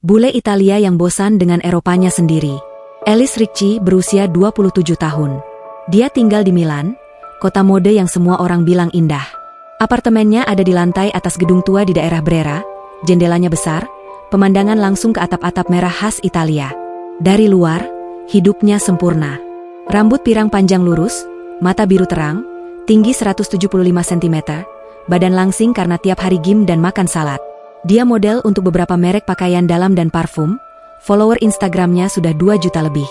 Bule Italia yang bosan dengan Eropanya sendiri. Ellis Ricci berusia 27 tahun. Dia tinggal di Milan, kota mode yang semua orang bilang indah. Apartemennya ada di lantai atas gedung tua di daerah Brera, jendelanya besar, pemandangan langsung ke atap-atap merah khas Italia. Dari luar, hidupnya sempurna. Rambut pirang panjang lurus, mata biru terang, tinggi 175 cm, badan langsing karena tiap hari gym dan makan salad. Dia model untuk beberapa merek pakaian dalam dan parfum, follower Instagramnya sudah 2 juta lebih.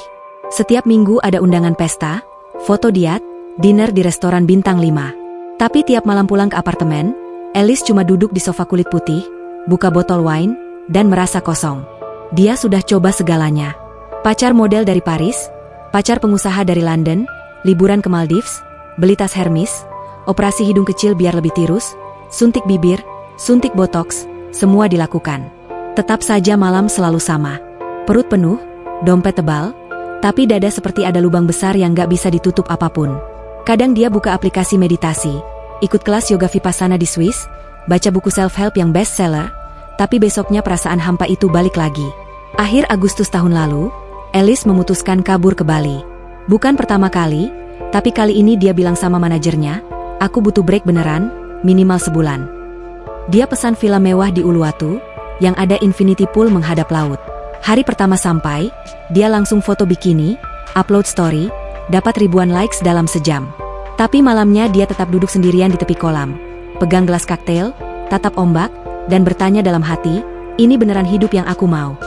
Setiap minggu ada undangan pesta, foto diet, dinner di restoran bintang 5. Tapi tiap malam pulang ke apartemen, Ellis cuma duduk di sofa kulit putih, buka botol wine, dan merasa kosong. Dia sudah coba segalanya. Pacar model dari Paris, pacar pengusaha dari London, liburan ke Maldives, beli tas Hermes, operasi hidung kecil biar lebih tirus, suntik bibir, suntik botox, semua dilakukan. Tetap saja malam selalu sama. Perut penuh, dompet tebal, tapi dada seperti ada lubang besar yang gak bisa ditutup apapun. Kadang dia buka aplikasi meditasi, ikut kelas yoga vipassana di Swiss, baca buku self-help yang bestseller, tapi besoknya perasaan hampa itu balik lagi. Akhir Agustus tahun lalu, Ellis memutuskan kabur ke Bali. Bukan pertama kali, tapi kali ini dia bilang sama manajernya, "Aku butuh break beneran, minimal sebulan." Dia pesan villa mewah di Uluwatu, yang ada infinity pool menghadap laut. Hari pertama sampai, dia langsung foto bikini, upload story, dapat ribuan likes dalam sejam. Tapi malamnya dia tetap duduk sendirian di tepi kolam, pegang gelas koktail, tatap ombak, dan bertanya dalam hati, "Ini beneran hidup yang aku mau?"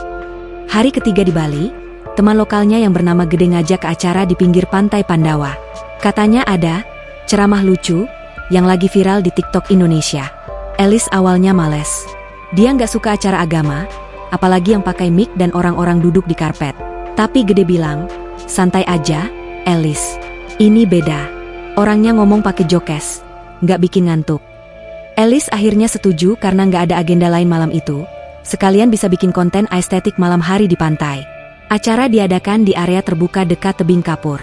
Hari ketiga di Bali, teman lokalnya yang bernama Gede ngajak ke acara di pinggir pantai Pandawa. Katanya ada ceramah lucu yang lagi viral di TikTok Indonesia. Ellis awalnya males. Dia nggak suka acara agama, apalagi yang pakai mic dan orang-orang duduk di karpet. Tapi Gede bilang, "Santai aja, Ellis. Ini beda. Orangnya ngomong pakai jokes, nggak bikin ngantuk." Ellis akhirnya setuju karena nggak ada agenda lain malam itu. Sekalian bisa bikin konten estetik malam hari di pantai. Acara diadakan di area terbuka dekat tebing kapur.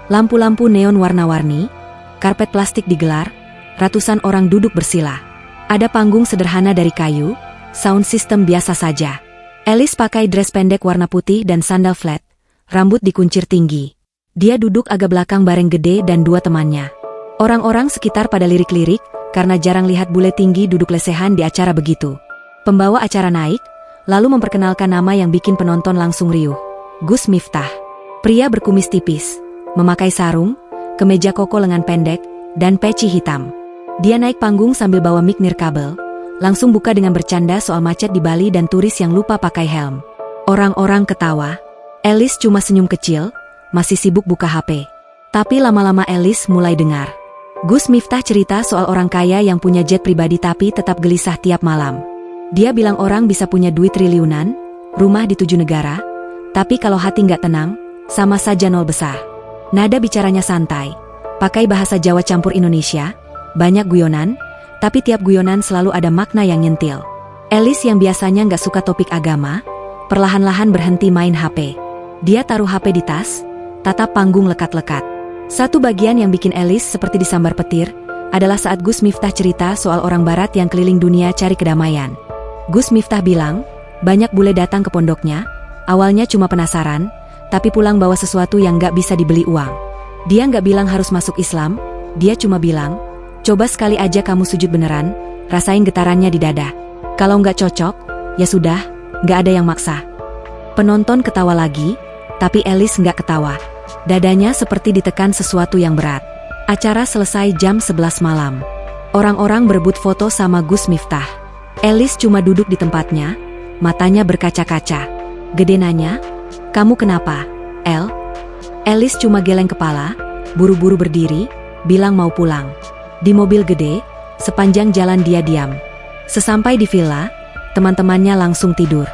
Lampu-lampu neon warna-warni, karpet plastik digelar, ratusan orang duduk bersila. Ada panggung sederhana dari kayu, sound system biasa saja. Ellis pakai dress pendek warna putih dan sandal flat, rambut dikuncir tinggi. Dia duduk agak belakang bareng Gede dan 2 temannya. Orang-orang sekitar pada lirik-lirik, karena jarang lihat bule tinggi duduk lesehan di acara begitu. Pembawa acara naik, lalu memperkenalkan nama yang bikin penonton langsung riuh. Gus Miftah. Pria berkumis tipis, memakai sarung, kemeja koko lengan pendek, dan peci hitam. Dia naik panggung sambil bawa mic nirkabel, langsung buka dengan bercanda soal macet di Bali dan turis yang lupa pakai helm. Orang-orang ketawa. Ellis cuma senyum kecil, masih sibuk buka HP. Tapi lama-lama Ellis mulai dengar. Gus Miftah cerita soal orang kaya yang punya jet pribadi tapi tetap gelisah tiap malam. Dia bilang orang bisa punya duit triliunan, rumah di 7 negara, tapi kalau hati nggak tenang, sama saja nol besar. Nada bicaranya santai, pakai bahasa Jawa campur Indonesia, banyak guyonan, tapi tiap guyonan selalu ada makna yang nyentil. Ellis yang biasanya nggak suka topik agama, perlahan-lahan berhenti main HP. Dia taruh HP di tas, tatap panggung lekat-lekat. Satu bagian yang bikin Ellis seperti disambar petir, adalah saat Gus Miftah cerita soal orang barat yang keliling dunia cari kedamaian. Gus Miftah bilang, banyak bule datang ke pondoknya, awalnya cuma penasaran, tapi pulang bawa sesuatu yang nggak bisa dibeli uang. Dia nggak bilang harus masuk Islam, dia cuma bilang, "Coba sekali aja kamu sujud beneran, rasain getarannya di dada. Kalau nggak cocok, ya sudah, nggak ada yang maksa." Penonton ketawa lagi, tapi Ellis nggak ketawa. Dadanya seperti ditekan sesuatu yang berat. Acara selesai jam 11 malam. Orang-orang berebut foto sama Gus Miftah. Ellis cuma duduk di tempatnya, matanya berkaca-kaca. Gede nanya, "Kamu kenapa, El?" Ellis cuma geleng kepala, buru-buru berdiri, bilang mau pulang. Di mobil Gede, sepanjang jalan dia diam. Sesampai di villa, teman-temannya langsung tidur.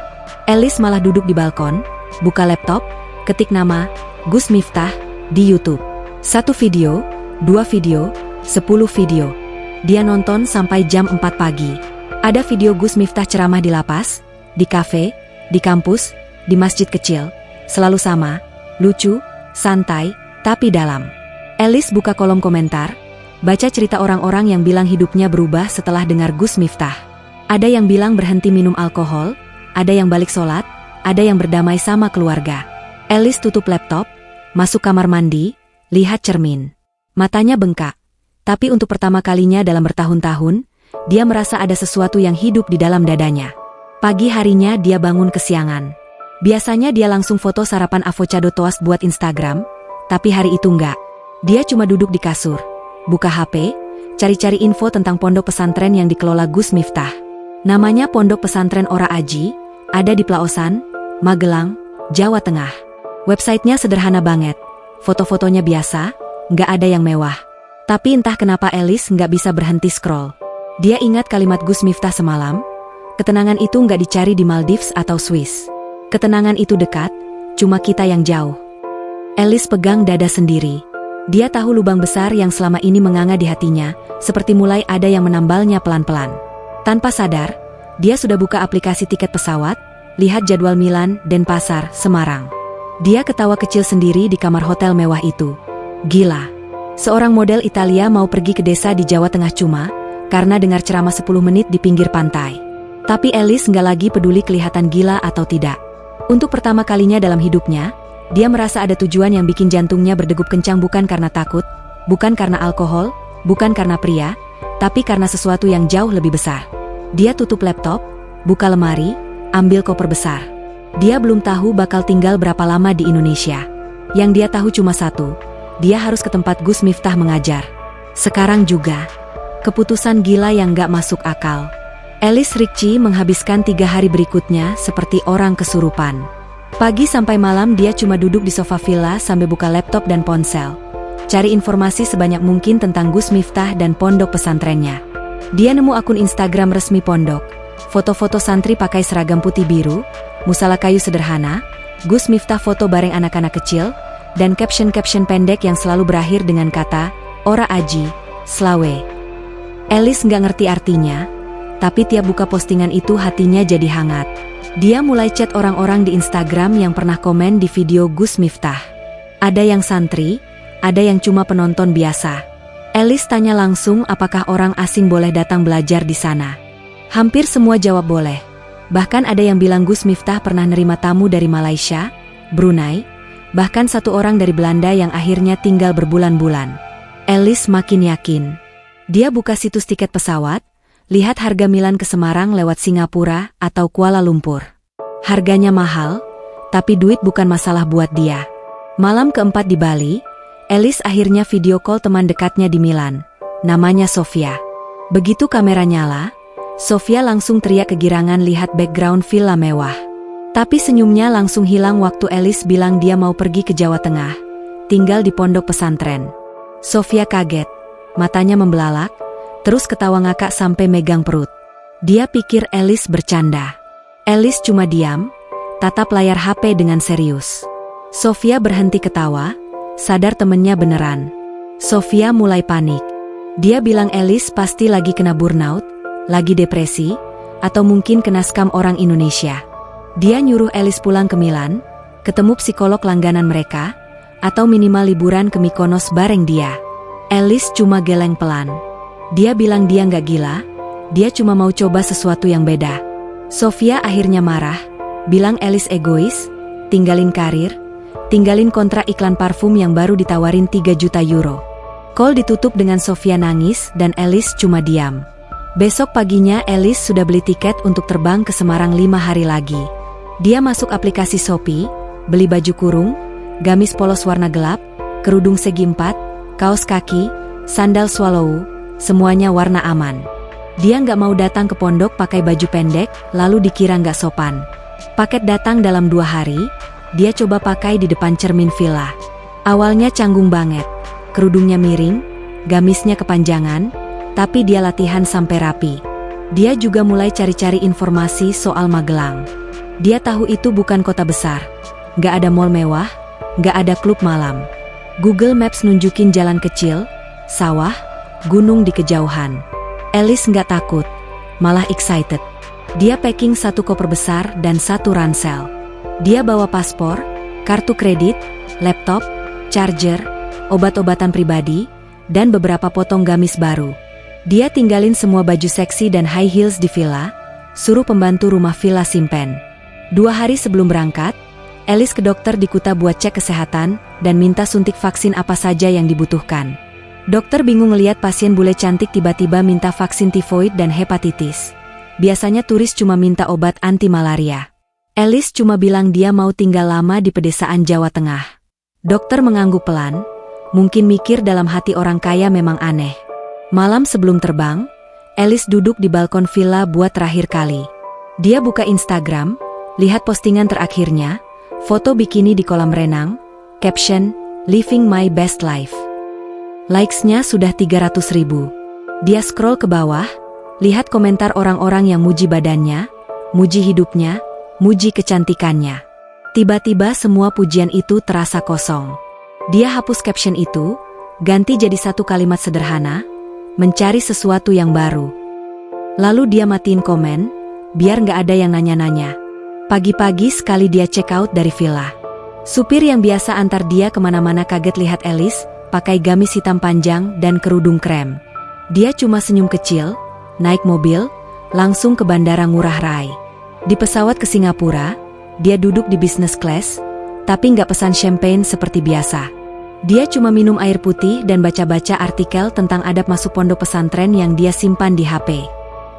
Ellis malah duduk di balkon, buka laptop, ketik nama Gus Miftah di YouTube. 1 video, 2 video, 10 video. Dia nonton sampai jam 4 pagi. Ada video Gus Miftah ceramah di lapas, di kafe, di kampus, di masjid kecil. Selalu sama, lucu, santai, tapi dalam. Ellis buka kolom komentar, baca cerita orang-orang yang bilang hidupnya berubah setelah dengar Gus Miftah. Ada yang bilang berhenti minum alkohol, ada yang balik sholat, ada yang berdamai sama keluarga. Alice tutup laptop, masuk kamar mandi, lihat cermin. Matanya bengkak. Tapi untuk pertama kalinya dalam bertahun-tahun, dia merasa ada sesuatu yang hidup di dalam dadanya. Pagi harinya dia bangun kesiangan. Biasanya dia langsung foto sarapan avocado toast buat Instagram, tapi hari itu enggak. Dia cuma duduk di kasur, buka HP, cari-cari info tentang pondok pesantren yang dikelola Gus Miftah. Namanya Pondok Pesantren Ora Aji, ada di Plaosan, Magelang, Jawa Tengah. Websitenya sederhana banget, foto-fotonya biasa, nggak ada yang mewah. Tapi entah kenapa Alice nggak bisa berhenti scroll. Dia ingat kalimat Gus Miftah semalam, ketenangan itu nggak dicari di Maldives atau Swiss. Ketenangan itu dekat, cuma kita yang jauh. Alice pegang dada sendiri. Dia tahu lubang besar yang selama ini menganga di hatinya, seperti mulai ada yang menambalnya pelan-pelan. Tanpa sadar, dia sudah buka aplikasi tiket pesawat, lihat jadwal Milan, Denpasar, Semarang. Dia ketawa kecil sendiri di kamar hotel mewah itu. Gila. Seorang model Italia mau pergi ke desa di Jawa Tengah cuma karena dengar ceramah 10 menit di pinggir pantai. Tapi Alice nggak lagi peduli kelihatan gila atau tidak. Untuk pertama kalinya dalam hidupnya, dia merasa ada tujuan yang bikin jantungnya berdegup kencang bukan karena takut, bukan karena alkohol, bukan karena pria, tapi karena sesuatu yang jauh lebih besar. Dia tutup laptop, buka lemari, ambil koper besar. Dia belum tahu bakal tinggal berapa lama di Indonesia. Yang dia tahu cuma satu, dia harus ke tempat Gus Miftah mengajar. Sekarang juga. Keputusan gila yang gak masuk akal. Alice Ricci menghabiskan 3 hari berikutnya seperti orang kesurupan. Pagi sampai malam dia cuma duduk di sofa villa sambil buka laptop dan ponsel. Cari informasi sebanyak mungkin tentang Gus Miftah dan pondok pesantrennya. Dia nemu akun Instagram resmi pondok, foto-foto santri pakai seragam putih biru, musala kayu sederhana, Gus Miftah foto bareng anak-anak kecil, dan caption-caption pendek yang selalu berakhir dengan kata, Ora Aji, Slawe. Alice nggak ngerti artinya, tapi tiap buka postingan itu hatinya jadi hangat. Dia mulai chat orang-orang di Instagram yang pernah komen di video Gus Miftah. Ada yang santri, ada yang cuma penonton biasa. Alice tanya langsung apakah orang asing boleh datang belajar di sana. Hampir semua jawab boleh. Bahkan ada yang bilang Gus Miftah pernah nerima tamu dari Malaysia, Brunei, bahkan satu orang dari Belanda yang akhirnya tinggal berbulan-bulan. Alice makin yakin. Dia buka situs tiket pesawat, lihat harga Milan ke Semarang lewat Singapura atau Kuala Lumpur. Harganya mahal, tapi duit bukan masalah buat dia. Malam keempat di Bali, Alice akhirnya video call teman dekatnya di Milan, namanya Sofia. Begitu kamera nyala, Sofia langsung teriak kegirangan lihat background villa mewah. Tapi senyumnya langsung hilang waktu Alice bilang dia mau pergi ke Jawa Tengah, tinggal di pondok pesantren. Sofia kaget, matanya membelalak, terus ketawa ngakak sampai megang perut. Dia pikir Alice bercanda. Alice cuma diam, tatap layar HP dengan serius. Sofia berhenti ketawa, sadar temennya beneran. Sofia mulai panik. Dia bilang Alice pasti lagi kena burnout, lagi depresi, atau mungkin kena scam orang Indonesia. Dia nyuruh Alice pulang ke Milan, ketemu psikolog langganan mereka, atau minimal liburan ke Mykonos bareng dia. Alice cuma geleng pelan. Dia bilang dia nggak gila, dia cuma mau coba sesuatu yang beda. Sofia akhirnya marah, bilang Alice egois, tinggalin karir, tinggalin kontrak iklan parfum yang baru ditawarin 3 juta euro. Call ditutup dengan Sofia nangis dan Alice cuma diam. Besok paginya Alice sudah beli tiket untuk terbang ke Semarang 5 hari lagi. Dia masuk aplikasi Shopee, beli baju kurung, gamis polos warna gelap, kerudung segi 4, kaos kaki, sandal swallow, semuanya warna aman. Dia nggak mau datang ke pondok pakai baju pendek, lalu dikira nggak sopan. Paket datang dalam 2 hari, dia coba pakai di depan cermin villa. Awalnya canggung banget, kerudungnya miring, gamisnya kepanjangan, tapi dia latihan sampai rapi. Dia juga mulai cari-cari informasi soal Magelang. Dia tahu itu bukan kota besar, nggak ada mall mewah, nggak ada klub malam. Google Maps nunjukin jalan kecil, sawah, gunung di kejauhan. Alice nggak takut, malah excited. Dia packing 1 koper besar dan 1 ransel. Dia bawa paspor, kartu kredit, laptop, charger, obat-obatan pribadi, dan beberapa potong gamis baru. Dia tinggalin semua baju seksi dan high heels di villa, suruh pembantu rumah villa simpen. 2 hari sebelum berangkat, Alice ke dokter di Kuta buat cek kesehatan dan minta suntik vaksin apa saja yang dibutuhkan. Dokter bingung ngeliat pasien bule cantik tiba-tiba minta vaksin tifoid dan hepatitis. Biasanya turis cuma minta obat anti malaria. Alice cuma bilang dia mau tinggal lama di pedesaan Jawa Tengah. Dokter mengangguk pelan, mungkin mikir dalam hati orang kaya memang aneh. Malam sebelum terbang, Alice duduk di balkon villa buat terakhir kali. Dia buka Instagram, lihat postingan terakhirnya, foto bikini di kolam renang, caption, "Living my best life." Likes-nya sudah 300.000. Dia scroll ke bawah, lihat komentar orang-orang yang muji badannya, muji hidupnya, muji kecantikannya. Tiba-tiba semua pujian itu terasa kosong. Dia hapus caption itu, ganti jadi satu kalimat sederhana, mencari sesuatu yang baru. Lalu dia matiin komen, biar nggak ada yang nanya-nanya. Pagi-pagi sekali dia check out dari villa. Supir yang biasa antar dia kemana-mana kaget lihat Alice, pakai gamis hitam panjang dan kerudung krem. Dia cuma senyum kecil, naik mobil, langsung ke Bandara Ngurah Rai. Di pesawat ke Singapura, dia duduk di business class, tapi nggak pesan champagne seperti biasa. Dia cuma minum air putih dan baca-baca artikel tentang adab masuk pondok pesantren yang dia simpan di HP.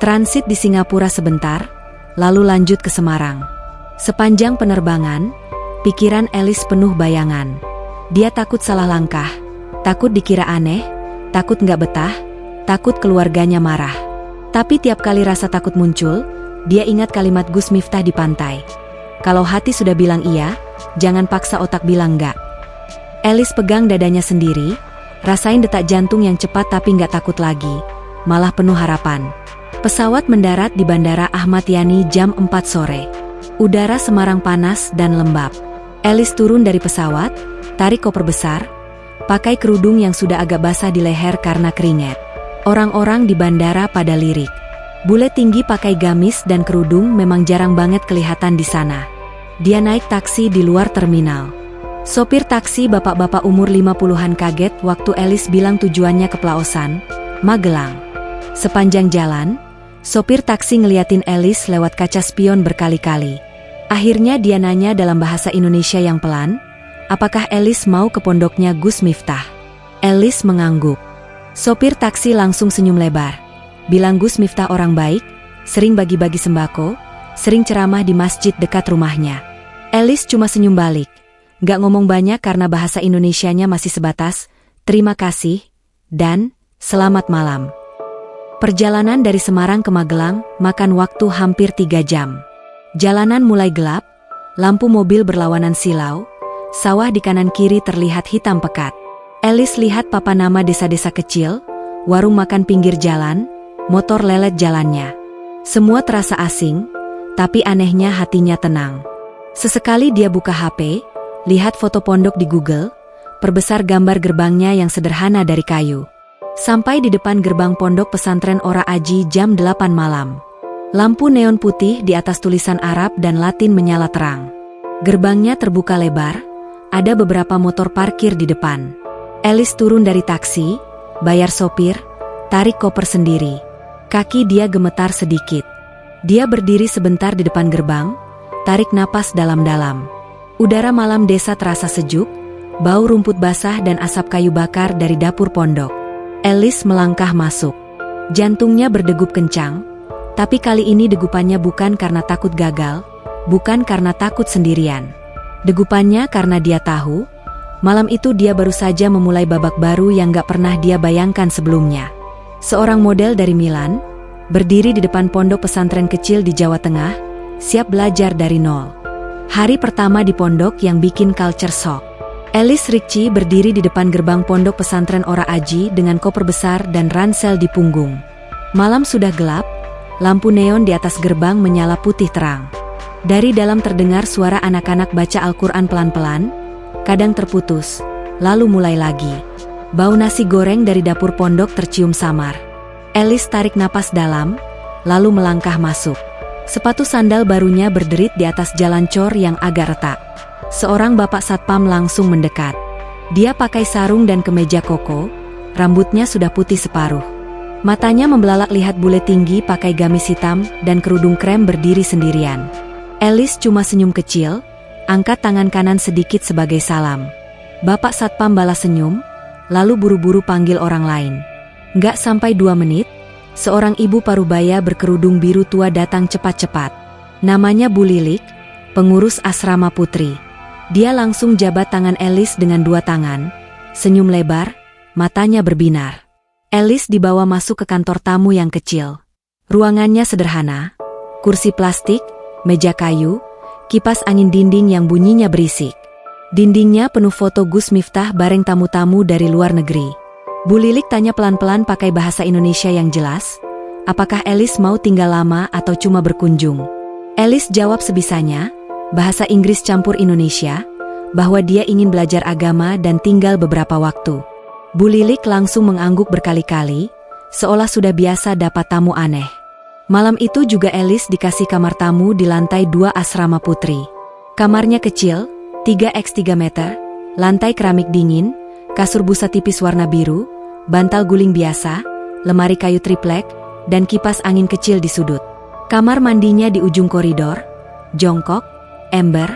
Transit di Singapura sebentar, lalu lanjut ke Semarang. Sepanjang penerbangan, pikiran Alice penuh bayangan. Dia takut salah langkah, takut dikira aneh, takut nggak betah, takut keluarganya marah. Tapi tiap kali rasa takut muncul, dia ingat kalimat Gus Miftah di pantai. Kalau hati sudah bilang iya, jangan paksa otak bilang enggak. Alice pegang dadanya sendiri, rasain detak jantung yang cepat tapi nggak takut lagi, malah penuh harapan. Pesawat mendarat di Bandara Ahmad Yani jam 4 sore. Udara Semarang panas dan lembab. Alice turun dari pesawat, tarik koper besar, pakai kerudung yang sudah agak basah di leher karena keringat. Orang-orang di bandara pada lirik. Bule tinggi pakai gamis dan kerudung memang jarang banget kelihatan di sana. Dia naik taksi di luar terminal. Sopir taksi bapak-bapak umur 50-an kaget waktu Alice bilang tujuannya ke Plaosan, Magelang. Sepanjang jalan, sopir taksi ngeliatin Alice lewat kaca spion berkali-kali. Akhirnya dia nanya dalam bahasa Indonesia yang pelan, apakah Alice mau ke pondoknya Gus Miftah? Alice mengangguk. Sopir taksi langsung senyum lebar. Bilang Gus Miftah orang baik, sering bagi-bagi sembako, sering ceramah di masjid dekat rumahnya. Alice cuma senyum balik. Gak ngomong banyak karena bahasa Indonesianya masih sebatas, terima kasih, dan selamat malam. Perjalanan dari Semarang ke Magelang makan waktu hampir 3 jam. Jalanan mulai gelap, lampu mobil berlawanan silau, sawah di kanan kiri terlihat hitam pekat. Alice lihat papan nama desa-desa kecil, warung makan pinggir jalan, motor lelet jalannya. Semua terasa asing, tapi anehnya hatinya tenang. Sesekali dia buka HP, lihat foto pondok di Google, perbesar gambar gerbangnya yang sederhana dari kayu. Sampai di depan gerbang pondok pesantren Ora Aji jam 8 malam. Lampu neon putih di atas tulisan Arab dan Latin menyala terang. Gerbangnya terbuka lebar, ada beberapa motor parkir di depan. Alice turun dari taksi, bayar sopir, tarik koper sendiri. Kaki dia gemetar sedikit. Dia berdiri sebentar di depan gerbang, tarik napas dalam-dalam. Udara malam desa terasa sejuk, bau rumput basah dan asap kayu bakar dari dapur pondok. Alice melangkah masuk. Jantungnya berdegup kencang, tapi kali ini degupannya bukan karena takut gagal, bukan karena takut sendirian. Degupannya karena dia tahu, malam itu dia baru saja memulai babak baru yang gak pernah dia bayangkan sebelumnya. Seorang model dari Milan, berdiri di depan pondok pesantren kecil di Jawa Tengah, siap belajar dari nol. Hari pertama di pondok yang bikin culture shock. Alice Ricci berdiri di depan gerbang pondok pesantren Ora Aji dengan koper besar dan ransel di punggung. Malam sudah gelap, lampu neon di atas gerbang menyala putih terang. Dari dalam terdengar suara anak-anak baca Al-Quran pelan-pelan, kadang terputus, lalu mulai lagi. Bau nasi goreng dari dapur pondok tercium samar. Alice tarik napas dalam, lalu melangkah masuk. Sepatu sandal barunya berderit di atas jalan cor yang agak retak. Seorang bapak satpam langsung mendekat. Dia pakai sarung dan kemeja koko, rambutnya sudah putih separuh. Matanya membelalak lihat bule tinggi pakai gamis hitam dan kerudung krem berdiri sendirian. Elis cuma senyum kecil, angkat tangan kanan sedikit sebagai salam. Bapak Satpam balas senyum, lalu buru-buru panggil orang lain. Nggak sampai 2 menit, seorang ibu parubaya berkerudung biru tua datang cepat-cepat. Namanya Bu Lilik, pengurus asrama putri. Dia langsung jabat tangan Elis dengan 2 tangan, senyum lebar, matanya berbinar. Elis dibawa masuk ke kantor tamu yang kecil. Ruangannya sederhana, kursi plastik, meja kayu, kipas angin dinding yang bunyinya berisik. Dindingnya penuh foto Gus Miftah bareng tamu-tamu dari luar negeri. Bu Lilik tanya pelan-pelan pakai bahasa Indonesia yang jelas, apakah Elis mau tinggal lama atau cuma berkunjung. Elis jawab sebisanya, bahasa Inggris campur Indonesia, bahwa dia ingin belajar agama dan tinggal beberapa waktu. Bu Lilik langsung mengangguk berkali-kali, seolah sudah biasa dapat tamu aneh. Malam itu juga Elis dikasih kamar tamu di lantai 2 asrama putri. Kamarnya kecil, 3x3 meter, lantai keramik dingin, kasur busa tipis warna biru, bantal guling biasa, lemari kayu triplek, dan kipas angin kecil di sudut. Kamar mandinya di ujung koridor, jongkok, ember,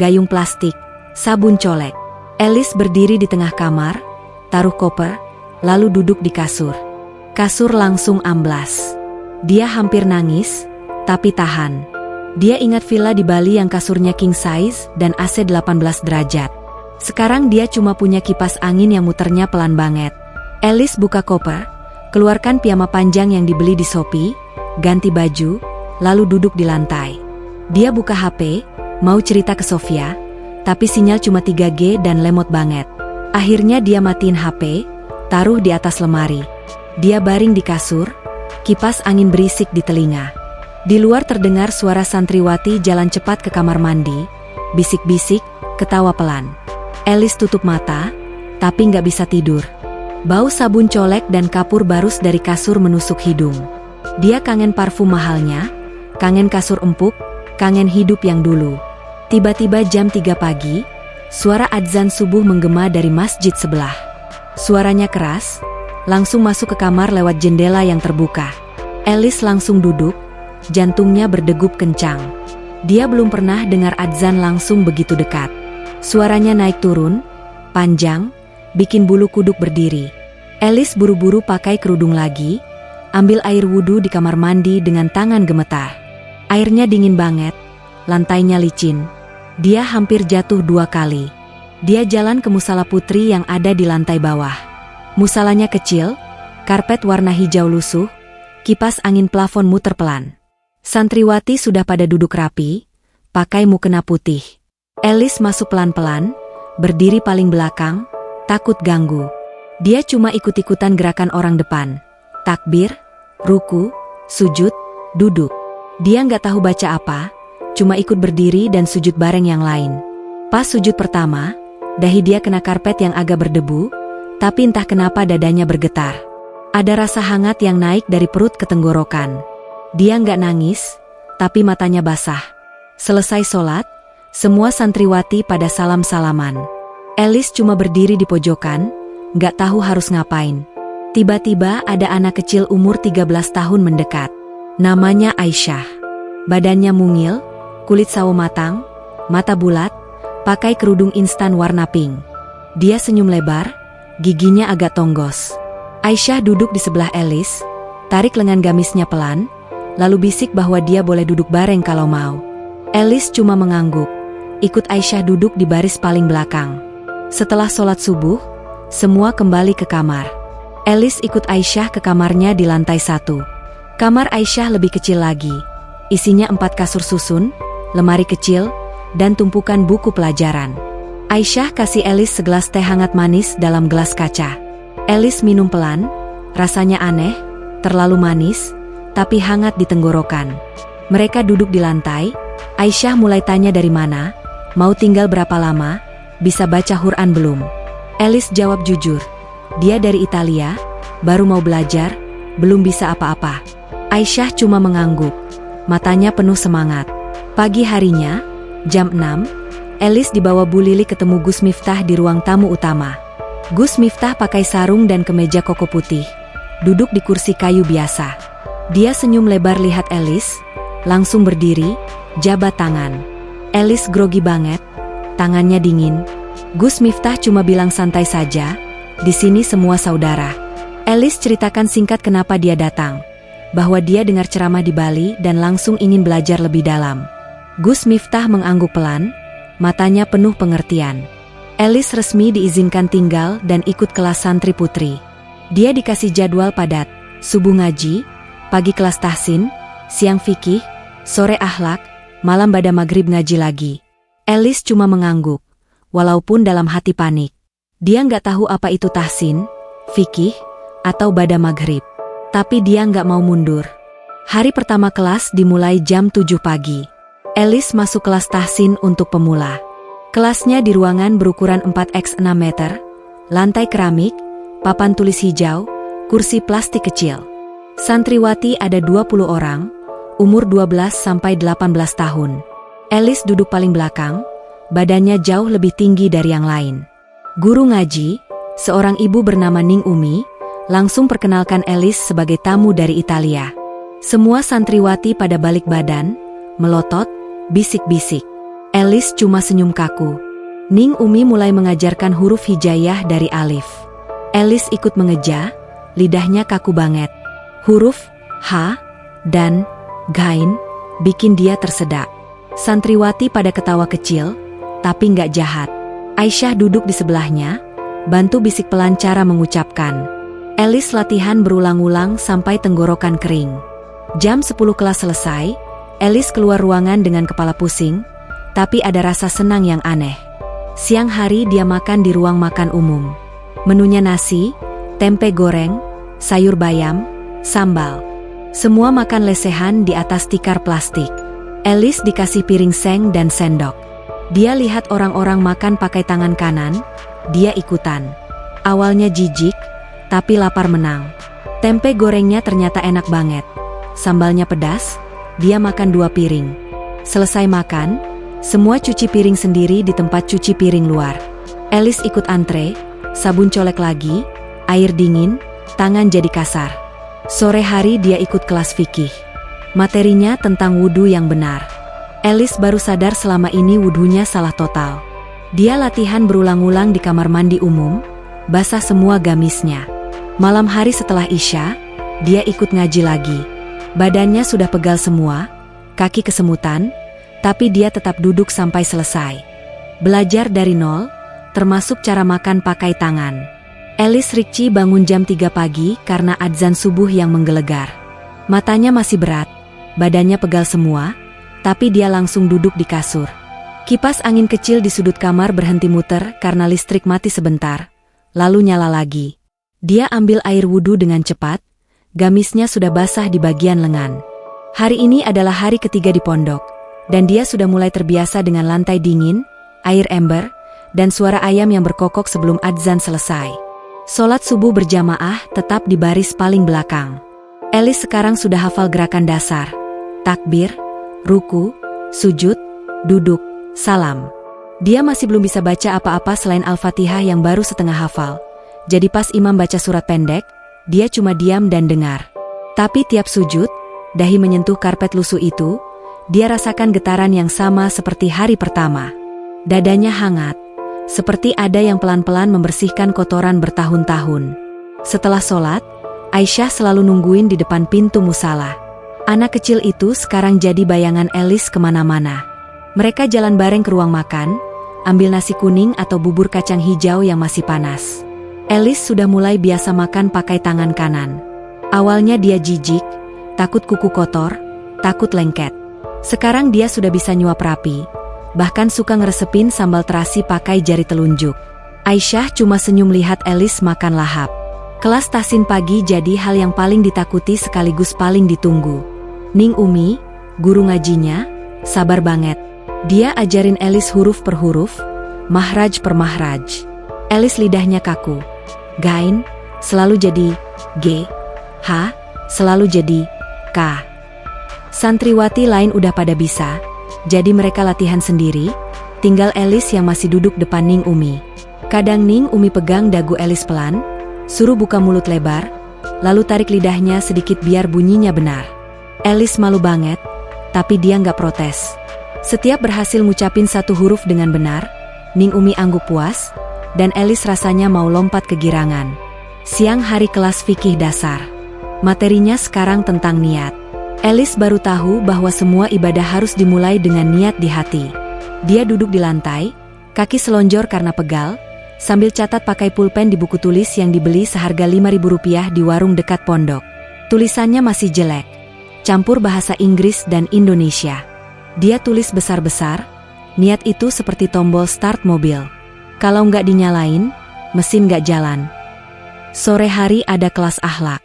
gayung plastik, sabun colek. Elis berdiri di tengah kamar, taruh koper, lalu duduk di kasur. Kasur langsung amblas. Dia hampir nangis, tapi tahan. Dia ingat villa di Bali yang kasurnya king size dan AC 18 derajat. Sekarang dia cuma punya kipas angin yang muternya pelan banget. Elis buka koper, keluarkan piyama panjang yang dibeli di Shopee, ganti baju, lalu duduk di lantai. Dia buka HP, mau cerita ke Sofia, tapi sinyal cuma 3G dan lemot banget. Akhirnya dia matiin HP, taruh di atas lemari. Dia baring di kasur, kipas angin berisik di telinga. Di luar terdengar suara santriwati jalan cepat ke kamar mandi, bisik-bisik, ketawa pelan. Elis tutup mata, tapi nggak bisa tidur. Bau sabun colek dan kapur barus dari kasur menusuk hidung. Dia kangen parfum mahalnya, kangen kasur empuk, kangen hidup yang dulu. Tiba-tiba jam 3 pagi, suara adzan subuh menggema dari masjid sebelah. Suaranya keras, langsung masuk ke kamar lewat jendela yang terbuka. Elis langsung duduk, jantungnya berdegup kencang. Dia belum pernah dengar adzan langsung begitu dekat. Suaranya naik turun, panjang, bikin bulu kuduk berdiri. Elis buru-buru pakai kerudung lagi, ambil air wudhu di kamar mandi dengan tangan gemetar. Airnya dingin banget, lantainya licin. Dia hampir jatuh 2 kali. Dia jalan ke musala putri yang ada di lantai bawah. Musalanya kecil, karpet warna hijau lusuh, kipas angin plafon muter pelan. Santriwati sudah pada duduk rapi, pakai mukena putih. Elis masuk pelan-pelan, berdiri paling belakang, takut ganggu. Dia cuma ikut-ikutan gerakan orang depan. Takbir, ruku, sujud, duduk. Dia nggak tahu baca apa, cuma ikut berdiri dan sujud bareng yang lain. Pas sujud pertama, dahi dia kena karpet yang agak berdebu, tapi entah kenapa dadanya bergetar. Ada rasa hangat yang naik dari perut ke tenggorokan. Dia nggak nangis, tapi matanya basah. Selesai sholat, semua santriwati pada salam-salaman. Elis cuma berdiri di pojokan, nggak tahu harus ngapain. Tiba-tiba ada anak kecil umur 13 tahun mendekat. Namanya Aisyah. Badannya mungil, kulit sawo matang, mata bulat, pakai kerudung instan warna pink. Dia senyum lebar, giginya agak tonggos. Aisyah duduk di sebelah Elis, tarik lengan gamisnya pelan, lalu bisik bahwa dia boleh duduk bareng kalau mau. Elis cuma mengangguk, ikut Aisyah duduk di baris paling belakang. Setelah sholat subuh, semua kembali ke kamar. Elis ikut Aisyah ke kamarnya di lantai 1. Kamar Aisyah lebih kecil lagi. Isinya 4 kasur susun, lemari kecil, dan tumpukan buku pelajaran. Aisyah kasih Elis segelas teh hangat manis dalam gelas kaca. Elis minum pelan, rasanya aneh, terlalu manis, tapi hangat di tenggorokan. Mereka duduk di lantai, Aisyah mulai tanya dari mana, mau tinggal berapa lama, bisa baca Quran belum. Elis jawab jujur, dia dari Italia, baru mau belajar, belum bisa apa-apa. Aisyah cuma mengangguk, matanya penuh semangat. Pagi harinya, jam 6, Elis dibawa Bu Lili ketemu Gus Miftah di ruang tamu utama. Gus Miftah pakai sarung dan kemeja koko putih, duduk di kursi kayu biasa. Dia senyum lebar lihat Elis, langsung berdiri, jabat tangan. Elis grogi banget, tangannya dingin. Gus Miftah cuma bilang santai saja, di sini semua saudara. Elis ceritakan singkat kenapa dia datang, bahwa dia dengar ceramah di Bali dan langsung ingin belajar lebih dalam. Gus Miftah mengangguk pelan, matanya penuh pengertian. Elis resmi diizinkan tinggal dan ikut kelas santri putri. Dia dikasih jadwal padat, subuh ngaji, pagi kelas tahsin, siang fikih, sore akhlak, malam bada maghrib ngaji lagi. Elis cuma mengangguk, walaupun dalam hati panik. Dia nggak tahu apa itu tahsin, fikih, atau bada maghrib. Tapi dia nggak mau mundur. Hari pertama kelas dimulai jam 7 pagi. Elis masuk kelas tahsin untuk pemula. Kelasnya di ruangan berukuran 4x6 meter, lantai keramik, papan tulis hijau, kursi plastik kecil. Santriwati ada 20 orang, umur 12 sampai 18 tahun. Elis duduk paling belakang, badannya jauh lebih tinggi dari yang lain. Guru ngaji, seorang ibu bernama Ning Umi, langsung perkenalkan Elis sebagai tamu dari Italia. Semua santriwati pada balik badan, melotot, bisik-bisik. Elis cuma senyum kaku. Ning Umi mulai mengajarkan huruf hijaiyah dari alif. Elis ikut mengeja, lidahnya kaku banget. Huruf H dan Gain bikin dia tersedak. Santriwati pada ketawa kecil, tapi nggak jahat. Aisyah duduk di sebelahnya, bantu bisik pelan cara mengucapkan. Elis latihan berulang-ulang sampai tenggorokan kering. Jam 10 kelas selesai, Elis keluar ruangan dengan kepala pusing, tapi ada rasa senang yang aneh. Siang hari dia makan di ruang makan umum. Menunya nasi, tempe goreng, sayur bayam, sambal. Semua makan lesehan di atas tikar plastik. Elis dikasih piring seng dan sendok. Dia lihat orang-orang makan pakai tangan kanan, dia ikutan. Awalnya jijik, tapi lapar menang. Tempe gorengnya ternyata enak banget. Sambalnya pedas, dia makan 2 piring. Selesai makan, semua cuci piring sendiri di tempat cuci piring luar. Elis ikut antre, sabun colek lagi, air dingin, tangan jadi kasar. Sore hari dia ikut kelas fikih. Materinya tentang wudhu yang benar. Elis baru sadar selama ini wudhunya salah total. Dia latihan berulang-ulang di kamar mandi umum, basah semua gamisnya. Malam hari setelah Isya, dia ikut ngaji lagi. Badannya sudah pegal semua, kaki kesemutan, tapi dia tetap duduk sampai selesai. Belajar dari nol, termasuk cara makan pakai tangan. Elis Ricci bangun jam 3 pagi karena adzan subuh yang menggelegar. Matanya masih berat, badannya pegal semua, tapi dia langsung duduk di kasur. Kipas angin kecil di sudut kamar berhenti muter karena listrik mati sebentar, lalu nyala lagi. Dia ambil air wudhu dengan cepat, gamisnya sudah basah di bagian lengan. Hari ini adalah hari ketiga di pondok, dan dia sudah mulai terbiasa dengan lantai dingin, air ember, dan suara ayam yang berkokok sebelum adzan selesai. Sholat subuh berjamaah tetap di baris paling belakang. Elis sekarang sudah hafal gerakan dasar, takbir, ruku, sujud, duduk, salam. Dia masih belum bisa baca apa-apa selain Al-Fatihah yang baru setengah hafal. Jadi pas imam baca surat pendek, dia cuma diam dan dengar. Tapi tiap sujud, dahi menyentuh karpet lusuh itu, dia rasakan getaran yang sama seperti hari pertama. Dadanya hangat, seperti ada yang pelan-pelan membersihkan kotoran bertahun-tahun. Setelah sholat, Aisyah selalu nungguin di depan pintu musala. Anak kecil itu sekarang jadi bayangan Elis kemana-mana. Mereka jalan bareng ke ruang makan, ambil nasi kuning atau bubur kacang hijau yang masih panas. Elis sudah mulai biasa makan pakai tangan kanan. Awalnya dia jijik, takut kuku kotor, takut lengket. Sekarang dia sudah bisa nyuap rapi, bahkan suka ngeresepin sambal terasi pakai jari telunjuk. Aisyah cuma senyum lihat Elis makan lahap. Kelas tahsin pagi jadi hal yang paling ditakuti sekaligus paling ditunggu. Ning Umi, guru ngajinya, sabar banget. Dia ajarin Elis huruf per huruf, mahraj per mahraj. Elis lidahnya kaku. Gain, selalu jadi G. H, selalu jadi K. Santriwati lain udah pada bisa, jadi mereka latihan sendiri, tinggal Elis yang masih duduk depan Ning Umi. Kadang Ning Umi pegang dagu Elis pelan, suruh buka mulut lebar, lalu tarik lidahnya sedikit biar bunyinya benar. Elis malu banget, tapi dia nggak protes. Setiap berhasil ngucapin satu huruf dengan benar, Ning Umi angguk puas, dan Alice rasanya mau lompat kegirangan. Siang hari kelas fikih dasar. Materinya sekarang tentang niat. Alice baru tahu bahwa semua ibadah harus dimulai dengan niat di hati. Dia duduk di lantai, kaki selonjor karena pegal, sambil catat pakai pulpen di buku tulis yang dibeli seharga Rp5.000 di warung dekat pondok. Tulisannya masih jelek, campur bahasa Inggris dan Indonesia. Dia tulis besar-besar, niat itu seperti tombol start mobil. Kalau nggak dinyalain, mesin nggak jalan. Sore hari ada kelas akhlak.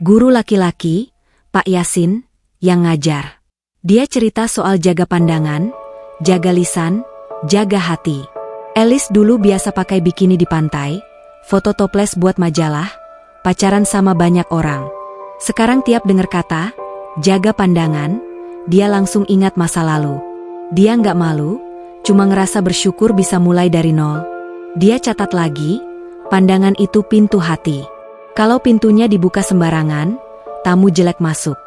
Guru laki-laki, Pak Yasin, yang ngajar. Dia cerita soal jaga pandangan, jaga lisan, jaga hati. Alice dulu biasa pakai bikini di pantai, foto toples buat majalah, pacaran sama banyak orang. Sekarang tiap dengar kata, jaga pandangan, dia langsung ingat masa lalu. Dia nggak malu, cuma ngerasa bersyukur bisa mulai dari nol. Dia catat lagi, pandangan itu pintu hati. Kalau pintunya dibuka sembarangan, tamu jelek masuk.